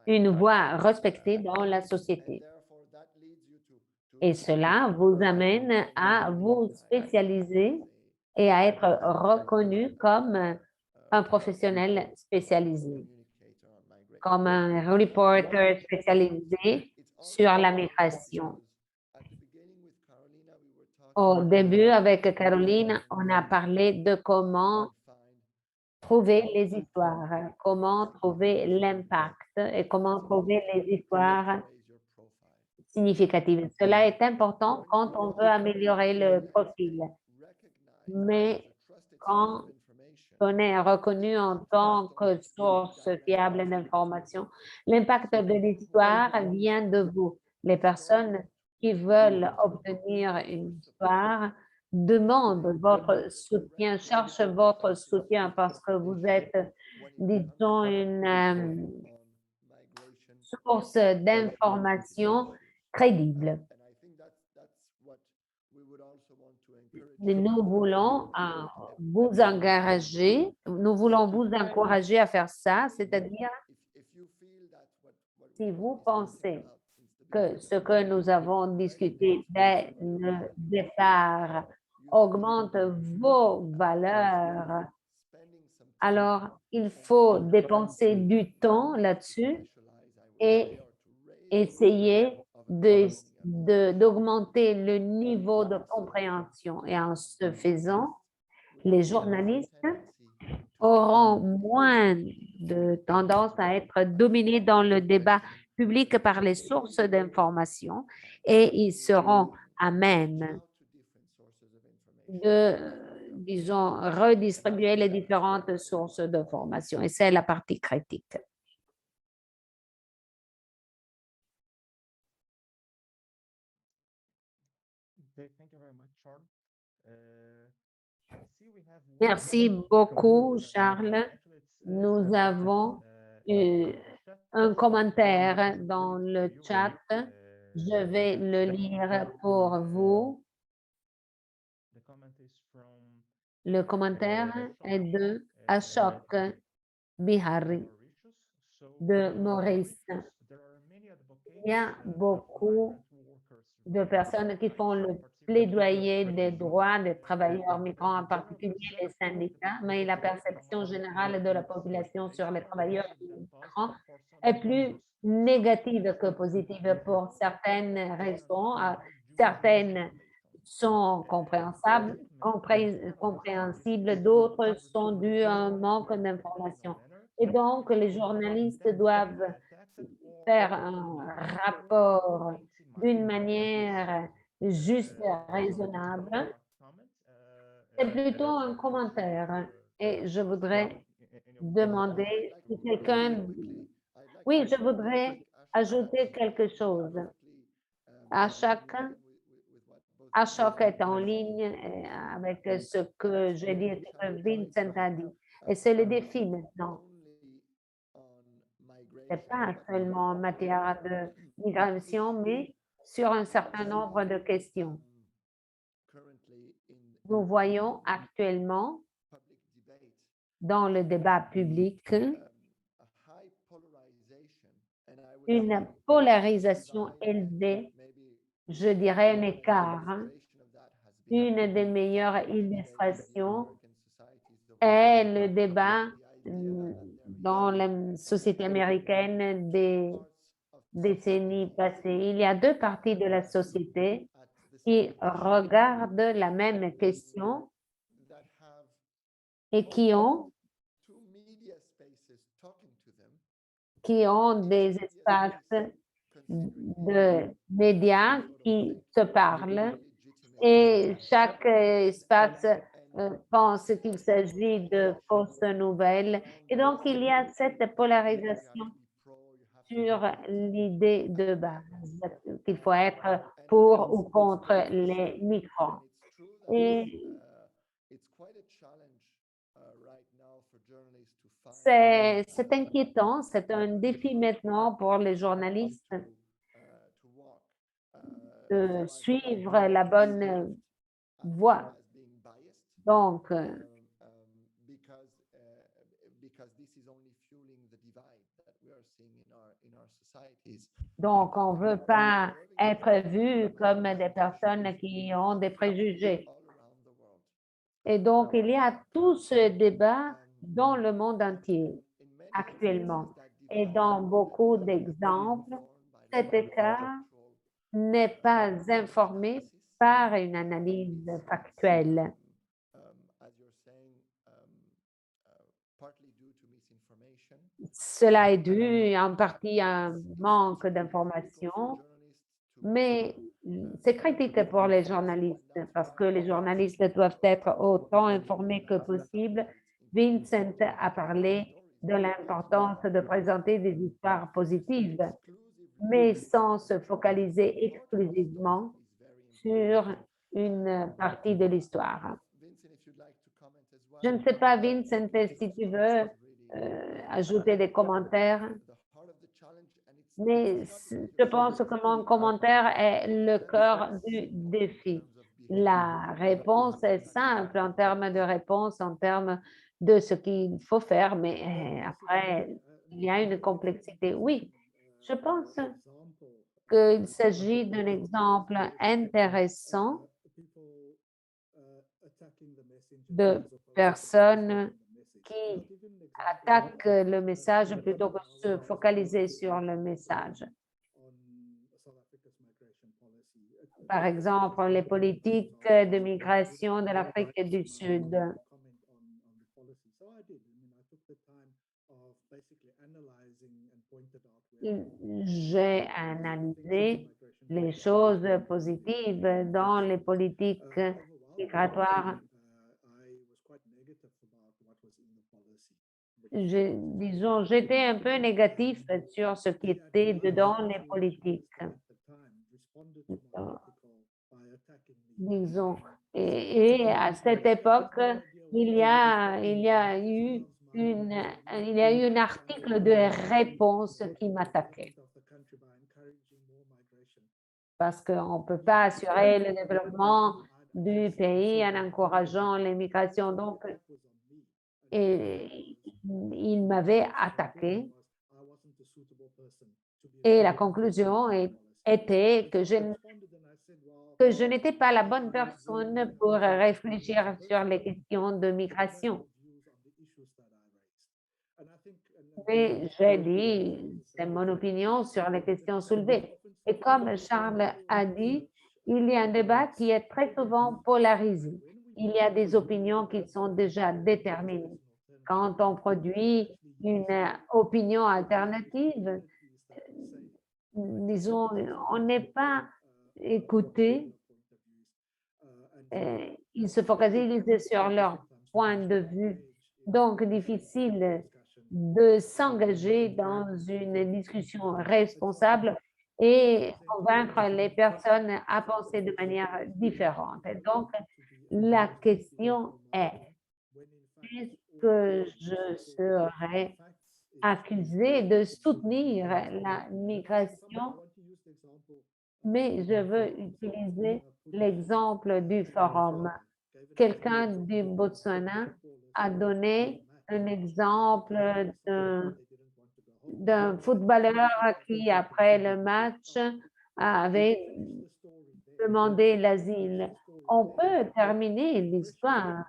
une voix respectée dans la société. Et cela vous amène à vous spécialiser et à être reconnu comme un professionnel spécialisé, comme un reporter spécialisé sur la migration. Au début, avec Caroline, on a parlé de comment trouver les histoires, comment trouver l'impact et comment trouver les histoires significatives. Cela est important quand on veut améliorer le profil. Mais quand on est reconnu en tant que source fiable d'information, l'impact de l'histoire vient de vous. Les personnes qui veulent obtenir une histoire demandent votre soutien, cherchent votre soutien parce que vous êtes, disons, une source d'information crédible. Nous voulons vous engager, nous voulons vous encourager à faire ça, c'est-à-dire si vous pensez que ce que nous avons discuté dès le départ augmente vos valeurs Alors, il faut dépenser du temps là-dessus et essayer d'augmenter le niveau de compréhension. Et en ce faisant, les journalistes auront moins de tendance à être dominés dans le débat public par les sources d'information et ils seront à même de, disons, redistribuer les différentes sources d'information. Et c'est la partie critique. Merci beaucoup, Charles. Nous avons un commentaire dans le chat. Je vais le lire pour vous. Le commentaire est de Ashok Bihari de Maurice. Il y a beaucoup de personnes qui font le plaidoyer des droits des travailleurs migrants, en particulier les syndicats, mais la perception générale de la population sur les travailleurs migrants est plus négative que positive pour certaines raisons. Certaines sont compréhensibles, d'autres sont dues à un manque d'information. Et donc, les journalistes doivent faire un rapport d'une manière juste et raisonnable. C'est plutôt un commentaire et je voudrais demander si quelqu'un... Oui, je voudrais ajouter quelque chose. Ashok est en ligne avec ce que j'ai dit, ce que Vincent a dit. Et c'est le défi maintenant. Ce n'est pas seulement en matière de migration, mais sur un certain nombre de questions. Nous voyons actuellement dans le débat public une polarisation élevée, je dirais un écart. Une des meilleures illustrations est le débat dans la société américaine des décennies passées. Il y a deux parties de la société qui regardent la même question et qui ont des espaces de médias qui se parlent et chaque espace pense qu'il s'agit de fausses nouvelles. Et donc, il y a cette polarisation sur l'idée de base qu'il faut être pour ou contre les migrants. Et c'est inquiétant, c'est un défi maintenant pour les journalistes de suivre la bonne voie. Donc, on ne veut pas être vu comme des personnes qui ont des préjugés. Et donc, il y a tout ce débat dans le monde entier actuellement. Et dans beaucoup d'exemples, cet écart n'est pas informé par une analyse factuelle. Cela est dû en partie à un manque d'information, mais c'est critique pour les journalistes parce que les journalistes doivent être autant informés que possible. Vincent a parlé de l'importance de présenter des histoires positives, mais sans se focaliser exclusivement sur une partie de l'histoire. Je ne sais pas, Vincent, si tu veux ajouter des commentaires, mais je pense que mon commentaire est le cœur du défi. La réponse est simple en termes de réponse, en termes de ce qu'il faut faire, mais après, il y a une complexité. Oui, je pense qu'il s'agit d'un exemple intéressant de personnes qui attaquent le message plutôt que se focaliser sur le message. Par exemple, les politiques de migration de l'Afrique du Sud. J'ai analysé les choses positives dans les politiques migratoires. Disons, j'étais un peu négatif sur ce qui était dedans les politiques. Disons, et à cette époque, il y a eu un article de réponse qui m'attaquait. Parce qu'on ne peut pas assurer le développement du pays en encourageant l'immigration. Donc, il m'avait attaqué. Et la conclusion était que je n'étais pas la bonne personne pour réfléchir sur les questions de migration. Mais j'ai dit, c'est mon opinion sur les questions soulevées. Et comme Charles a dit, il y a un débat qui est très souvent polarisé. Il y a des opinions qui sont déjà déterminées. Quand on produit une opinion alternative, disons, on n'est pas écouté. Ils se focalisent sur leur point de vue. Donc, difficile de s'engager dans une discussion responsable et convaincre les personnes à penser de manière différente. Et donc, la question est, est-ce que je serais accusé de soutenir la migration? Mais je veux utiliser l'exemple du forum. Quelqu'un du Botswana a donné un exemple d'un footballeur qui, après le match, avait demandé l'asile. On peut terminer l'histoire.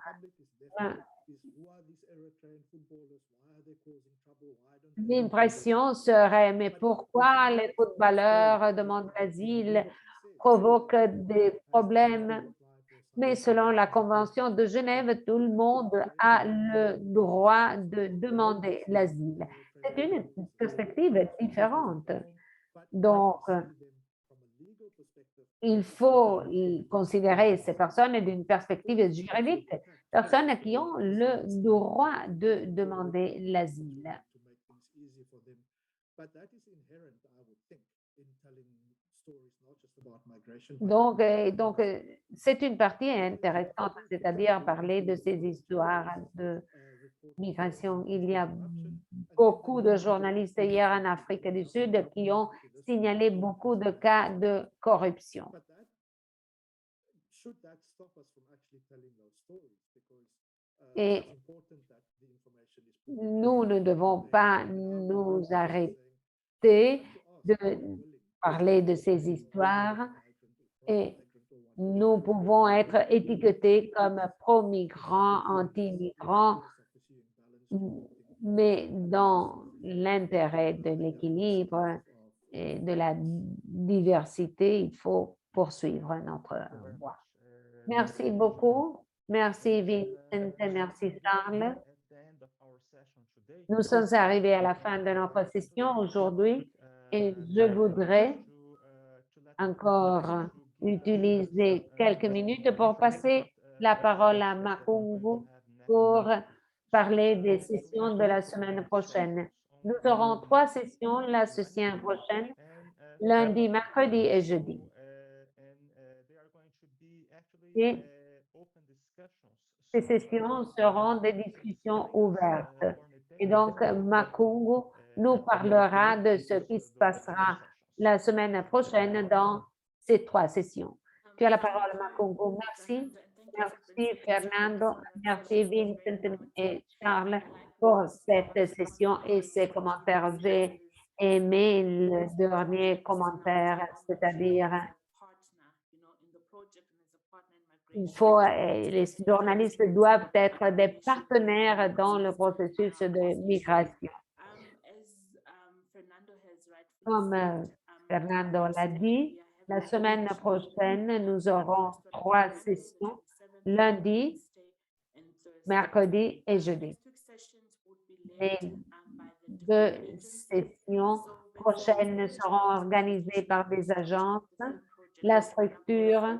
L'impression serait, mais pourquoi les footballeurs demandent l'asile, provoquent des problèmes? Mais selon la Convention de Genève, tout le monde a le droit de demander l'asile. C'est une perspective différente. Donc, il faut considérer ces personnes d'une perspective juridique, personnes qui ont le droit de demander l'asile. Donc, c'est une partie intéressante, c'est-à-dire parler de ces histoires de migration. Il y a beaucoup de journalistes hier en Afrique du Sud qui ont signalé beaucoup de cas de corruption. Et nous ne devons pas nous arrêter de parler de ces histoires et nous pouvons être étiquetés comme pro-migrants, anti-migrants, mais dans l'intérêt de l'équilibre et de la diversité, il faut poursuivre notre voie. Merci beaucoup. Merci Vincent, merci Charles. Nous sommes arrivés à la fin de notre session aujourd'hui et je voudrais encore utiliser quelques minutes pour passer la parole à Makungu pour parler des sessions de la semaine prochaine. Nous aurons 3 sessions la semaine prochaine, lundi, mercredi et jeudi. Et ces sessions seront des discussions ouvertes. Et donc, Makungu nous parlera de ce qui se passera la semaine prochaine dans ces 3 sessions. Tu as la parole, Makungu. Merci. Merci, Fernando. Merci, Vincent et Charles, pour cette session et ces commentaires. J'ai aimé le dernier commentaire, c'est-à-dire les journalistes doivent être des partenaires dans le processus de migration. Comme Fernando l'a dit, la semaine prochaine, nous aurons 3 sessions, lundi, mercredi et jeudi. Les 2 sessions prochaines seront organisées par des agences. La structure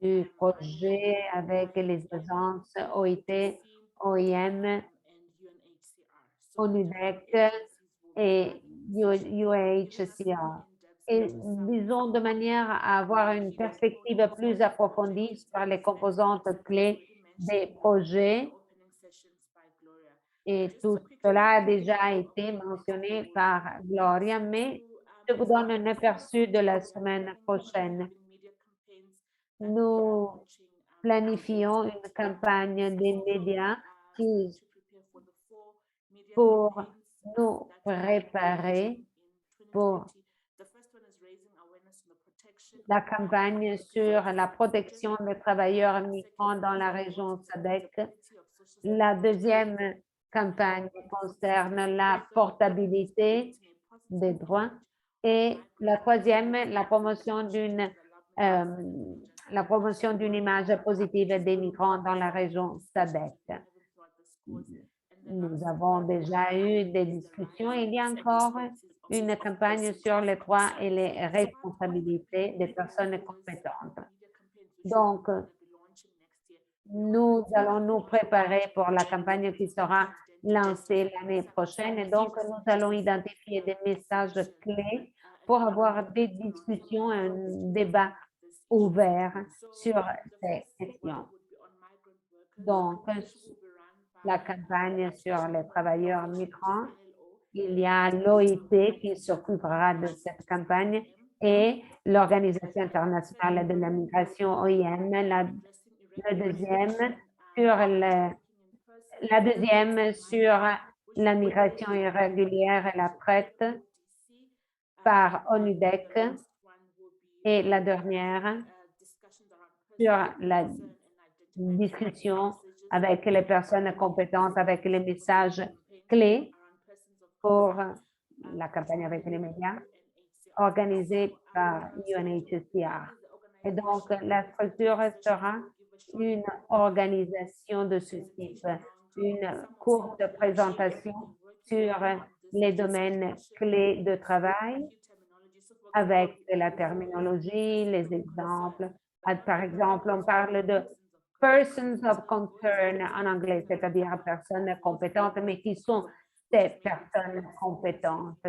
du projet avec les agences OIT, OIM, ONUDEC et UNHCR. Et disons de manière à avoir une perspective plus approfondie sur les composantes clés des projets. Et tout cela a déjà été mentionné par Gloria, mais je vous donne un aperçu de la semaine prochaine. Nous planifions une campagne des médias pour nous préparer pour la campagne sur la protection des travailleurs migrants dans la région SADC. La deuxième campagne concerne la portabilité des droits et la troisième, la promotion d'une image positive des migrants dans la région SADC. Nous avons déjà eu des discussions. Il y a encore une campagne sur les droits et les responsabilités des personnes compétentes. Donc, nous allons nous préparer pour la campagne qui sera lancée l'année prochaine. Et donc, nous allons identifier des messages clés pour avoir des discussions, un débat ouvert sur ces questions. Donc, la campagne sur les travailleurs migrants, il y a l'OIT qui s'occupera de cette campagne et l'Organisation internationale de la migration, OIM, la deuxième sur la migration irrégulière et la traite par ONUDEC et la dernière sur la discussion avec les personnes compétentes, avec les messages clés pour la campagne avec les médias organisée par UNHCR. Et donc, la structure sera une organisation de ce type, une courte présentation sur les domaines clés de travail avec la terminologie, les exemples. Par exemple, on parle de persons of concern en anglais, c'est-à-dire personnes compétentes, mais qui sont ces personnes compétentes.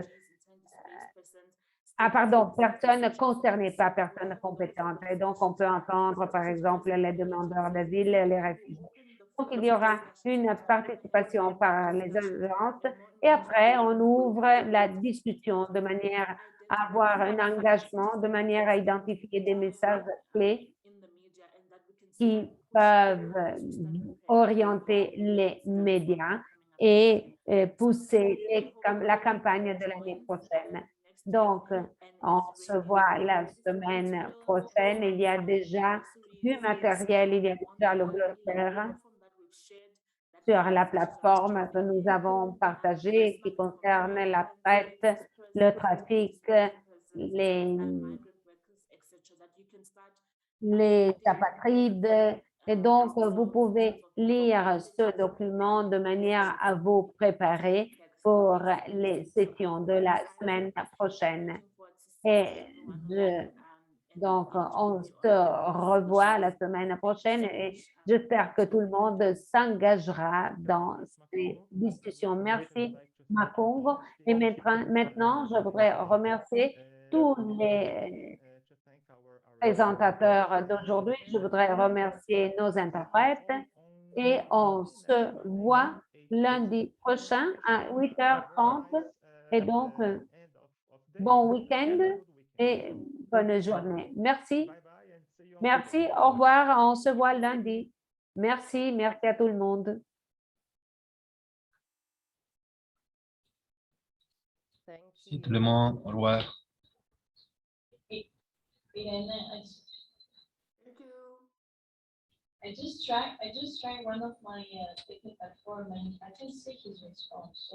Personnes concernées, pas personnes compétentes. Et donc, on peut entendre, par exemple, les demandeurs d'asile et les réfugiés. Donc, il y aura une participation par les agences et après, on ouvre la discussion de manière à avoir un engagement, de manière à identifier des messages clés qui peuvent orienter les médias et pousser la campagne de l'année prochaine. Donc, on se voit la semaine prochaine. Il y a déjà du matériel, il y a déjà le glossaire sur la plateforme que nous avons partagé qui concerne la traite, le trafic, les apatrides. Et donc, vous pouvez lire ce document de manière à vous préparer pour les sessions de la semaine prochaine. Et donc, on se revoit la semaine prochaine et j'espère que tout le monde s'engagera dans ces discussions. Merci, Makongo. Et maintenant, je voudrais remercier tous les présentateurs d'aujourd'hui. Je voudrais remercier nos interprètes et on se voit lundi prochain à 8h30. Et donc, bon week-end et bonne journée. Merci. Merci. Au revoir. On se voit lundi. Merci. Merci à tout le monde. Merci tout le monde. Au revoir. Thank you. I just tried one of my ticket platform and I can see his response. So